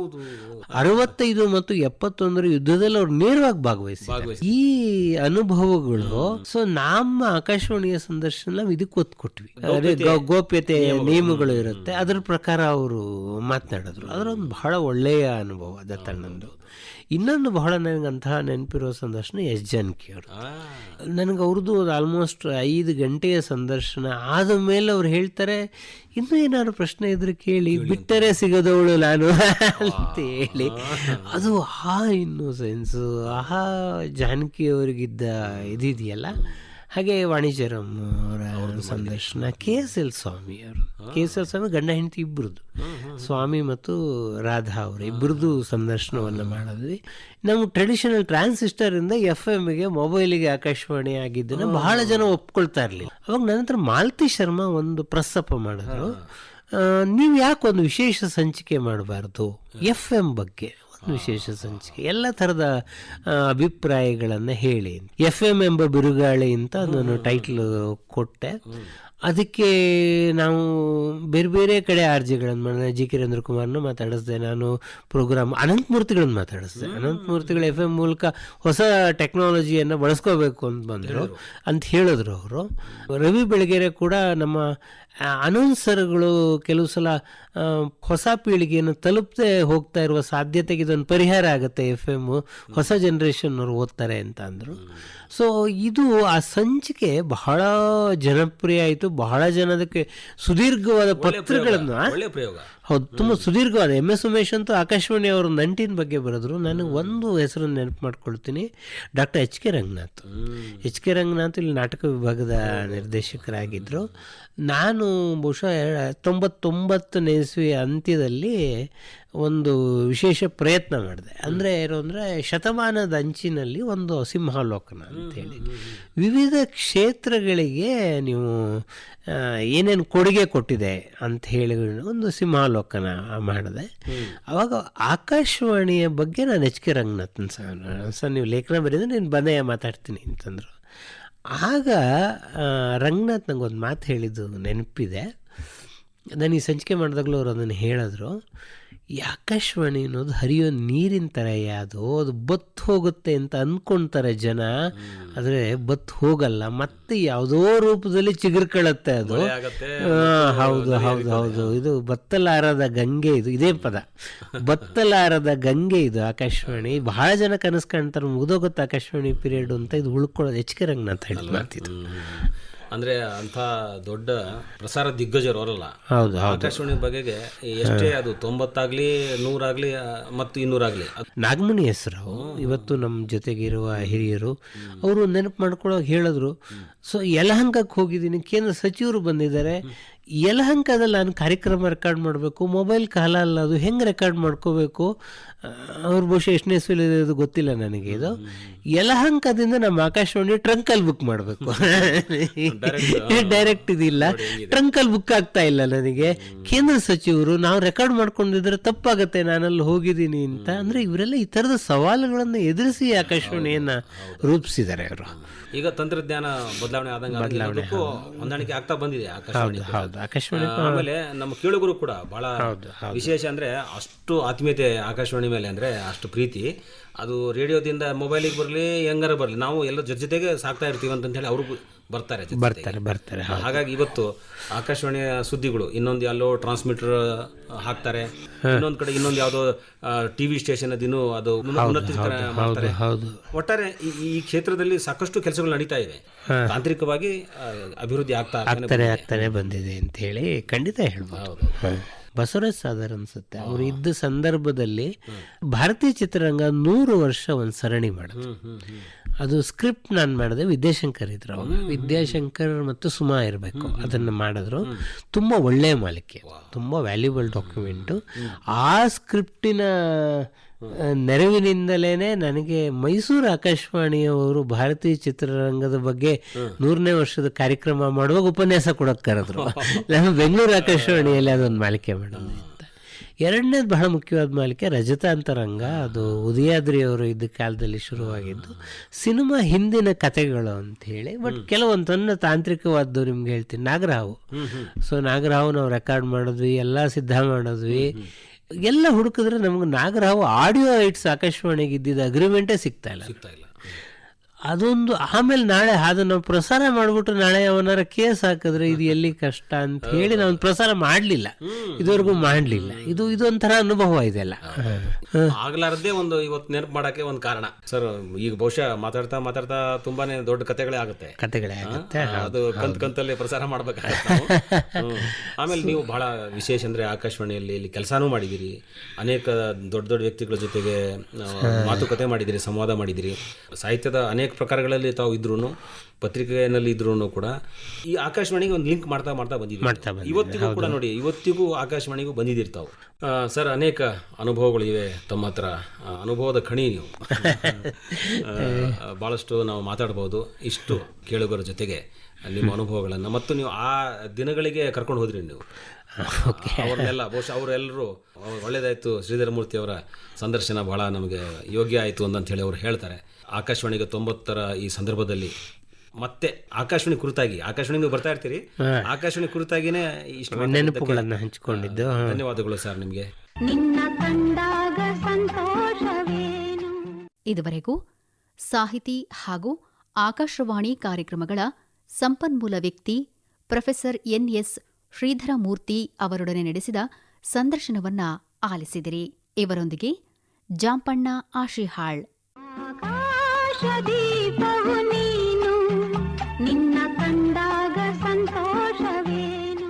65 ಮತ್ತು 71 ಯುದ್ಧದಲ್ಲಿ ಅವ್ರು ನೇರವಾಗಿ ಭಾಗವಹಿಸಿ ಈ ಅನುಭವಗಳು. ಸೊ ನಮ್ಮ ಆಕಾಶವಾಣಿಯ ಸಂದರ್ಶನ ನಾವು ಇದಕ್ಕೆ ಒತ್ತು ಕೊಟ್ವಿ. ಗೋಪ್ಯತೆ ನಿಯಮಗಳು ಇರುತ್ತೆ, ಅದ್ರ ಪ್ರಕಾರ ಅವರು ಮಾತನಾಡಿದ್ರು. ಅದರೊಂದು ಬಹಳ ಒಳ್ಳೆಯ ಅನುಭವ ದತ್ತಣ್ಣಂದು. ಇನ್ನೊಂದು ಬಹಳ ನನಗೆ ಅಂತಹ ನೆನಪಿರೋ ಸಂದರ್ಶನ ಎಸ್ ಜಾನಕಿ ಅವರು. ನನಗೆ ಅವ್ರದ್ದು ಆಲ್ಮೋಸ್ಟ್ 5 ಗಂಟೆಯ ಸಂದರ್ಶನ ಆದ ಮೇಲೆ ಅವ್ರು ಹೇಳ್ತಾರೆ, ಇನ್ನೂ ಏನಾದ್ರು ಪ್ರಶ್ನೆ ಇದ್ರೆ ಕೇಳಿ, ಬಿಟ್ಟರೆ ಸಿಗದವಳು ನಾನು ಅಂತ ಹೇಳಿ. ಅದು ಇನ್ನೋಸೆನ್ಸು, ಜಾನಕಿ ಅವರಿಗಿದ್ದ ಇದಿದೆಯಲ್ಲ. ಹಾಗೆ ವಾಣಿಜ್ಯರಂ ಅವರ ಸಂದರ್ಶನ, KSL ಸ್ವಾಮಿ ಅವರು. KSL ಸ್ವಾಮಿ ಗಂಡ ಹೆಂಡತಿ ಇಬ್ಬರದು, ಸ್ವಾಮಿ ಮತ್ತು ರಾಧಾ ಅವರು ಇಬ್ಬರದು ಸಂದರ್ಶನವನ್ನು ಮಾಡಿದ್ವಿ. ನಮ್ಮ ಟ್ರೆಡಿಷನಲ್ ಟ್ರಾನ್ಸಿಸ್ಟರಿಂದ FM-ಗೆ ಮೊಬೈಲಿಗೆ ಆಕಾಶವಾಣಿ ಆಗಿದ್ದನ್ನು ಬಹಳ ಜನ ಒಪ್ಕೊಳ್ತಾ ಇರಲಿಲ್ಲ. ಅವಾಗ ನನ್ನ ಹತ್ರ ಮಾಲತಿ ಶರ್ಮಾ ಒಂದು ಪ್ರಸ್ತಾಪ ಮಾಡಿದ್ರು, ನೀವು ಯಾಕೆ ಒಂದು ವಿಶೇಷ ಸಂಚಿಕೆ ಮಾಡಬಾರ್ದು FM ಬಗ್ಗೆ, ವಿಶೇಷ ಸಂಚಿಕೆ, ಎಲ್ಲ ಥರದ ಅಭಿಪ್ರಾಯಗಳನ್ನು ಹೇಳಿ. FM ಎಂಬ ಬಿರುಗಾಳಿ ಅಂತ ನಾನು ಟೈಟ್ಲ್ ಕೊಟ್ಟೆ. ಅದಕ್ಕೆ ನಾವು ಬೇರೆ ಬೇರೆ ಕಡೆ ಆರ್ಜಿಗಳನ್ನು ಮಾಡಿದೆ. ಜಿ ಕಿರೇಂದ್ರ ಕುಮಾರ್ನ ಮಾತಾಡಿಸಿದೆ, ನಾನು ಪ್ರೋಗ್ರಾಮ್ ಅನಂತಮೂರ್ತಿಗಳನ್ನು ಮಾತಾಡಿಸಿದೆ. ಅನಂತಮೂರ್ತಿಗಳು FM ಮೂಲಕ ಹೊಸ ಟೆಕ್ನಾಲಜಿಯನ್ನು ಬಳಸ್ಕೋಬೇಕು ಅಂತ ಬಂದರು ಅಂತ ಹೇಳಿದ್ರು ಅವರು. ರವಿ ಬೆಳಗೆರೆ ಕೂಡ ನಮ್ಮ ಅನೌನ್ಸರ್ಗಳು ಕೆಲವು ಸಲ ಹೊಸ ಪೀಳಿಗೆಯನ್ನು ತಲುಪದೆ ಹೋಗ್ತಾ ಇರುವ ಸಾಧ್ಯತೆಗೆ ಇದೊಂದು ಪರಿಹಾರ ಆಗುತ್ತೆ, FM ಹೊಸ ಜನ್ರೇಷನ್ನವ್ರು ಓದ್ತಾರೆ ಅಂತ ಅಂದರು. ಸೊ ಇದು ಆ ಸಂಚಿಕೆ ಬಹಳ ಜನಪ್ರಿಯ ಆಯಿತು. ಬಹಳ ಜನದಕ್ಕೆ ಸುದೀರ್ಘವಾದ ಪತ್ರಗಳನ್ನು, ಹೌದು, ತುಂಬ ಸುದೀರ್ಘವಾದ. MS ಉಮೇಶ್ ಅಂತೂ ಆಕಾಶವಾಣಿ ಅವರ ನಂಟಿನ ಬಗ್ಗೆ ಬರೆದ್ರು. ನನಗೆ ಒಂದು ಹೆಸರನ್ನು ನೆನಪು ಮಾಡ್ಕೊಳ್ತೀನಿ, doctor HK Ranganath. HK Ranganath ಇಲ್ಲಿ ನಾಟಕ ವಿಭಾಗದ ನಿರ್ದೇಶಕರಾಗಿದ್ದರು. ನಾನು ಬಹುಶಃ 99ನೇ ಇಸ್ವಿ ಅಂತ್ಯದಲ್ಲಿ ಒಂದು ವಿಶೇಷ ಪ್ರಯತ್ನ ಮಾಡಿದೆ. ಅಂದರೆ ಏನು ಅಂದರೆ, ಶತಮಾನದ ಅಂಚಿನಲ್ಲಿ ಒಂದು ಸಿಂಹಾವಲೋಕನ ಅಂಥೇಳಿ ವಿವಿಧ ಕ್ಷೇತ್ರಗಳಿಗೆ ನೀವು ಏನೇನು ಕೊಡುಗೆ ಕೊಟ್ಟಿದೆ ಅಂತ ಹೇಳಿ ಒಂದು ಸಿಂಹಾವಲೋಕನ ಮಾಡಿದೆ. ಆವಾಗ ಆಕಾಶವಾಣಿಯ ಬಗ್ಗೆ ನಾನು HK ರಂಗನಾಥನ್ ಸರ್ ನೀವು ಲೇಖನ ಬರೆದ್ರೆ ನೀನು ಬಂದೇ ಮಾತಾಡ್ತೀನಿ ಅಂತಂದರು. ಆಗ ರಂಗನಾಥ್ ನಂಗೊಂದು ಮಾತು ಹೇಳಿದ್ದು ನೆನಪಿದೆ. ನಾನು ಈ ಸಂಚಿಕೆ ಮಾಡಿದಾಗಲೂ ಅವರು ಅದನ್ನು ಹೇಳಿದ್ರು, ಈ ಆಕಾಶವಾಣಿ ಅನ್ನೋದು ಹರಿಯೋ ನೀರಿನ ಥರ ಅದು ಬತ್ತು ಹೋಗುತ್ತೆ ಅಂತ ಅಂದ್ಕೊಳ್ತಾರೆ ಜನ, ಆದರೆ ಬತ್ತು ಹೋಗಲ್ಲ, ಮತ್ತೆ ಯಾವುದೋ ರೂಪದಲ್ಲಿ ಚಿಗುರ್ಕೊಳ್ಳುತ್ತೆ ಅದು. ಹೌದು ಹೌದು ಹೌದು, ಇದು ಬತ್ತಲಾರದ ಗಂಗೆ, ಇದೇ ಪದ, ಬತ್ತಲಾರದ ಗಂಗೆ ಇದು ಆಕಾಶವಾಣಿ. ಬಹಳ ಜನ ಕನಸು ಕಾಣ್ತಾರೆ ಮುಗಿದೋಗುತ್ತೆ ಆಕಾಶವಾಣಿ ಪೀರಿಯಡ್ ಅಂತ. ಇದು ಉಳ್ಕೊಳ್ಳೋದು HK ರಂಗನಾಥ್ ಹೇಳಿ ಮಾತಿದ್ದು. ಅಂದ್ರೆ ಅಂಥ ದೊಡ್ಡ ಪ್ರಸಾರ ದಿಗ್ಗಜರು ಅವರಲ್ಲ. ಹೌದು, ಆಕಾಶವಾಣಿ ಬಗೆಗೆ ಎಷ್ಟೇ ಅದು 90 ಆಗಲಿ 100 ಆಗಲಿ ಮತ್ತು 200 ಆಗಲಿ. ನಾಗಮಣಿ ಹೆಸರು ಇವತ್ತು ನಮ್ಮ ಜೊತೆಗಿರುವ ಹಿರಿಯರು, ಅವರು ನೆನಪು ಮಾಡ್ಕೊಳ್ಳೋಕೆ ಹೇಳಿದ್ರು. ಸೊ ಯಲಹಂಕಕ್ಕೆ ಹೋಗಿದ್ದೀನಿ, ಕೇಂದ್ರ ಸಚಿವರು ಬಂದಿದ್ದಾರೆ. ಯಲಹಂಕದಲ್ಲಿ ನಾನು ಕಾರ್ಯಕ್ರಮ ರೆಕಾರ್ಡ್ ಮಾಡಬೇಕು, ಮೊಬೈಲ್ ಕಾಲ ಅಲ್ಲ ಅದು, ಹೆಂಗೆ ರೆಕಾರ್ಡ್ ಮಾಡ್ಕೋಬೇಕು, ಅವ್ರ ಬಹುಶಃ ಎಷ್ಟನೇ ಇಸ್ವಿಲಿ ಇದು ಗೊತ್ತಿಲ್ಲ ನನಗೆ. ಇದು ಯಲಹಂಕದಿಂದ ನಮ್ಮ ಆಕಾಶವಾಣಿ ಟ್ರಂಕಲ್ಲಿ ಬುಕ್ ಮಾಡಬೇಕು, ಡೈರೆಕ್ಟ್ ಇದಿಲ್ಲ, ಟ್ರಂಕಲ್ಲಿ ಬುಕ್ ಆಗ್ತಾ ಇಲ್ಲ ನನಗೆ. ಕೇಂದ್ರ ಸಚಿವರು ನಾವು ರೆಕಾರ್ಡ್ ಮಾಡ್ಕೊಂಡಿದ್ರೆ ತಪ್ಪಾಗತ್ತೆ, ನಾನಲ್ಲಿ ಹೋಗಿದ್ದೀನಿ ಅಂತ. ಅಂದರೆ ಇವರೆಲ್ಲ ಈ ಥರದ ಸವಾಲುಗಳನ್ನು ಎದುರಿಸಿ ಆಕಾಶವಾಣಿಯನ್ನು ರೂಪಿಸಿದ್ದಾರೆ ಅವರು. ಈಗ ತಂತ್ರಜ್ಞಾನ ಬದಲಾವಣೆ ಆದಂಗೆ ಹೊಂದಾಣಿಕೆ ಆಗ್ತಾ ಬಂದಿದೆ ಆಕಾಶವಾಣಿ. ಆಮೇಲೆ ನಮ್ಮ ಕೇಳುಗರು ಕೂಡ ಬಹಳ ವಿಶೇಷ, ಅಂದ್ರೆ ಅಷ್ಟು ಆತ್ಮೀಯತೆ ಆಕಾಶವಾಣಿ ಮೇಲೆ, ಅಂದ್ರೆ ಅಷ್ಟು ಪ್ರೀತಿ. ಅದು ರೇಡಿಯೋದಿಂದ ಮೊಬೈಲಿಗೆ ಬರಲಿ ಹೆಂಗಾರ ಬರಲಿ, ನಾವು ಎಲ್ಲ ಜೊತೆಗೆ ಸಾಕ್ತಾ ಇರ್ತೀವಿ ಅಂತ ಹೇಳಿ ಅವರು ಬರ್ತಾರೆ. ಹಾಗಾಗಿ ಇವತ್ತು ಆಕಾಶವಾಣಿಯ ಸುದ್ದಿಗಳು ಇನ್ನೊಂದು ಎಲ್ಲೋ ಟ್ರಾನ್ಸ್ಮಿಟರ್ ಹಾಕ್ತಾರೆ, ಇನ್ನೊಂದು ಕಡೆ ಇನ್ನೊಂದು ಯಾವುದೋ TV ಸ್ಟೇಷನ್ ಅದಿನ್ನೂ ಅದು ಮಾಡ್ತಾರೆ. ಒಟ್ಟಾರೆ ಈ ಕ್ಷೇತ್ರದಲ್ಲಿ ಸಾಕಷ್ಟು ಕೆಲಸಗಳು ನಡೀತಾ ಇವೆ, ತಾಂತ್ರಿಕವಾಗಿ ಅಭಿವೃದ್ಧಿ ಆಗ್ತಾನೆ ಬಂದಿದೆ ಅಂತ ಹೇಳಿ ಖಂಡಿತ ಹೇಳ್ಬೋದು. ಬಸವರಾಜ್ ಸಾದರ್ ಅನ್ಸುತ್ತೆ ಅವರು ಇದ್ದ ಸಂದರ್ಭದಲ್ಲಿ ಭಾರತೀಯ ಚಿತ್ರರಂಗ 100 ವರ್ಷ ಒಂದು ಸರಣಿ ಮಾಡಿದ್ರು. ಅದು ಸ್ಕ್ರಿಪ್ಟ್ ನಾನು ಮಾಡಿದೆ, ವಿದ್ಯಾಶಂಕರ್ ಇದ್ರು ಅವಾಗ, ವಿದ್ಯಾಶಂಕರ್ ಮತ್ತು ಸುಮಾ ಇರಬೇಕು, ಅದನ್ನು ಮಾಡಿದ್ರು. ತುಂಬ ಒಳ್ಳೆಯ ಮಾಲಿಕೆ, ತುಂಬ ವ್ಯಾಲ್ಯೂಬಲ್ ಡಾಕ್ಯುಮೆಂಟು. ಆ ಸ್ಕ್ರಿಪ್ಟಿನ ನೆರವಿನಿಂದಲೇ ನನಗೆ ಮೈಸೂರು ಆಕಾಶವಾಣಿಯವರು ಭಾರತೀಯ ಚಿತ್ರರಂಗದ ಬಗ್ಗೆ 100ನೇ ವರ್ಷದ ಕಾರ್ಯಕ್ರಮ ಮಾಡುವಾಗ ಉಪನ್ಯಾಸ ಕೊಡೋಕೆ ಕರೆದ್ರು. ನಾನು ಬೆಂಗಳೂರು ಆಕಾಶವಾಣಿಯಲ್ಲಿ ಅದೊಂದು ಮಾಲಿಕೆ ಮಾಡೋದು ಅಂತ. ಎರಡನೇದು ಬಹಳ ಮುಖ್ಯವಾದ ಮಾಲಿಕೆ ರಜತಾಂತರಂಗ. ಅದು ಉದಯಾದ್ರಿ ಅವರು ಇದ್ದ ಕಾಲದಲ್ಲಿ ಶುರುವಾಗಿದ್ದು ಸಿನಿಮಾ ಹಿಂದಿನ ಕಥೆಗಳು ಅಂತ ಹೇಳಿ. ಬಟ್ ಕೆಲವೊಂದು ತನ್ನ ತಾಂತ್ರಿಕವಾದ್ದು ನಿಮ್ಗೆ ಹೇಳ್ತೀನಿ. ನಾಗರಹಾವು. ಸೊ ನಾಗರಹಾವು ನಾವು ರೆಕಾರ್ಡ್ ಮಾಡಿದ್ವಿ, ಎಲ್ಲ ಸಿದ್ಧ ಮಾಡಿದ್ವಿ, ಎಲ್ಲ ಹುಡುಕಿದ್ರೆ ನಮ್ಗೆ ನಾಗರಹಾವು ಆಡಿಯೋ ರೈಟ್ಸ್ ಆಕಾಶವಾಣಿಗೆ ಇದ್ದಿದ್ದ ಅಗ್ರಿಮೆಂಟೇ ಸಿಗ್ತಾ ಇಲ್ಲ. ಅದೊಂದು. ಆಮೇಲೆ ನಾಳೆ ಅದನ್ನ ನಾವು ಪ್ರಸಾರ ಮಾಡ್ಬಿಟ್ರೆ ನಾಳೆ ಅವನಾರ ಕೇಸ್ ಹಾಕಿದ್ರೆ ಇದು ಎಲ್ಲಿ ಕಷ್ಟ ಅಂತ ಹೇಳಿ ನಾವು ಪ್ರಸಾರ ಮಾಡ್ಲಿಲ್ಲ, ಇದುವರೆಗೂ ಮಾಡ್ಲಿಲ್ಲ. ಇದೊಂಥರ ಅನುಭವ ಇದೆಲ್ಲ. ಆಗ್ಲಾರದೇ ಒಂದು ಇವತ್ತು ನೆನಪು ಮಾಡಕ್ಕೆ ಒಂದು ಕಾರಣ ಸರ್. ಈಗ ಬಹುಶಃ ಮಾತಾಡ್ತಾ ಮಾತಾಡ್ತಾ ತುಂಬಾನೇ ದೊಡ್ಡ ಕಥೆಗಳೇ ಆಗುತ್ತೆ. ಅದು ಕಂತಲ್ಲಿ ಪ್ರಸಾರ ಮಾಡ್ಬೇಕಾಗುತ್ತೆ. ಆಮೇಲೆ ನೀವು ಬಹಳ ವಿಶೇಷ ಅಂದ್ರೆ ಆಕಾಶವಾಣಿಯಲ್ಲಿ ಇಲ್ಲಿ ಕೆಲಸನೂ ಮಾಡಿದಿರಿ, ಅನೇಕ ದೊಡ್ಡ ದೊಡ್ಡ ವ್ಯಕ್ತಿಗಳ ಜೊತೆಗೆ ಮಾತುಕತೆ ಮಾಡಿದಿರಿ, ಸಂವಾದ ಮಾಡಿದಿರಿ. ಸಾಹಿತ್ಯದ ಅನೇಕ ಪ್ರಕಾರಗಳಲ್ಲಿ ತಾವು ಇದ್ರೂ, ಪತ್ರಿಕೆಯಲ್ಲಿ ಇದ್ರೂ ಕೂಡ ಈ ಆಕಾಶವಾಣಿಗೆ ಒಂದು ಲಿಂಕ್ ಮಾಡ್ತಾ ಬಂದಿದ್ದೀವಿ. ಇವತ್ತಿಗೂ ಕೂಡ ನೋಡಿ, ಇವತ್ತಿಗೂ ಆಕಾಶವಾಣಿಗೂ ಬಂದಿದ್ದೀರ್ತಾವೆ ಸರ್. ಅನೇಕ ಅನುಭವಗಳಿವೆ ತಮ್ಮ ಹತ್ರ, ಅನುಭವದ ಖಣಿ ನೀವು. ಭಾಳಷ್ಟು ನಾವು ಮಾತಾಡ್ಬೋದು ಇಷ್ಟು ಕೇಳುಗರ ಜೊತೆಗೆ ನಿಮ್ಮ ಅನುಭವಗಳನ್ನು. ಮತ್ತು ನೀವು ಆ ದಿನಗಳಿಗೆ ಕರ್ಕೊಂಡು ಹೋದ್ರಿ ನೀವು ಅವ್ರನ್ನೆಲ್ಲ. ಬಹುಶಃ ಅವರೆಲ್ಲರೂ ಒಳ್ಳೇದಾಯಿತು, ಶ್ರೀಧರ ಮೂರ್ತಿ ಅವರ ಸಂದರ್ಶನ ಬಹಳ ನಮಗೆ ಯೋಗ್ಯ ಆಯಿತು ಅಂತ ಹೇಳಿ ಅವರು ಹೇಳ್ತಾರೆ. ಆಕಾಶವಾಣಿಗೆ 90ರ ಈ ಸಂದರ್ಭದಲ್ಲಿ ಮತ್ತೆ ಆಕಾಶವಾಣಿ ಕುರಿತಾಗಿ, ಆಕಾಶವಾಣಿ ನೀವು ಬರ್ತಾ ಇರ್ತೀರಿ, ಆಕಾಶವಾಣಿ ಕುರಿತಾಗಿನೇ ಇಷ್ಟು ನೆನಪುಗಳನ್ನು ಹಂಚಿಕೊಂಡಿದ್ದು. ಧನ್ಯವಾದಗಳು ಸರ್ ನಿಮಗೆ. ನಿನ್ನ ಕಂಡಾಗ ಸಂತೋಷವೇನು. ಇದುವರೆಗೂ ಸಾಹಿತಿ ಹಾಗೂ ಆಕಾಶವಾಣಿ ಕಾರ್ಯಕ್ರಮಗಳ ಸಂಪನ್ಮೂಲ ವ್ಯಕ್ತಿ ಪ್ರೊಫೆಸರ್ ಎನ್ಎಸ್ ಶ್ರೀಧರ ಮೂರ್ತಿ ಅವರೊಡನೆ ನಡೆಸಿದ ಸಂದರ್ಶನವನ್ನ ಆಲಿಸಿದಿರಿ. ಇವರೊಂದಿಗೆ ಜಾಂಪಣ್ಣ ಆಶಿಹಾಳ್. ಆಕಾಶದೀಪವು ನೀನು, ನಿನ್ನ ಕಂಡಾಗ ಸಂತೋಷವೇನು.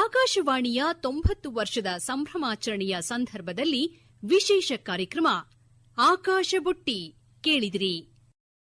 ಆಕಾಶವಾಣಿಯ 90 ವರ್ಷದ ಸಂಭ್ರಮಾಚರಣೆಯ ಸಂದರ್ಭದಲ್ಲಿ ವಿಶೇಷ ಕಾರ್ಯಕ್ರಮ ಆಕಾಶ ಬುಟ್ಟಿ ಕೇಳಿದಿರಿ.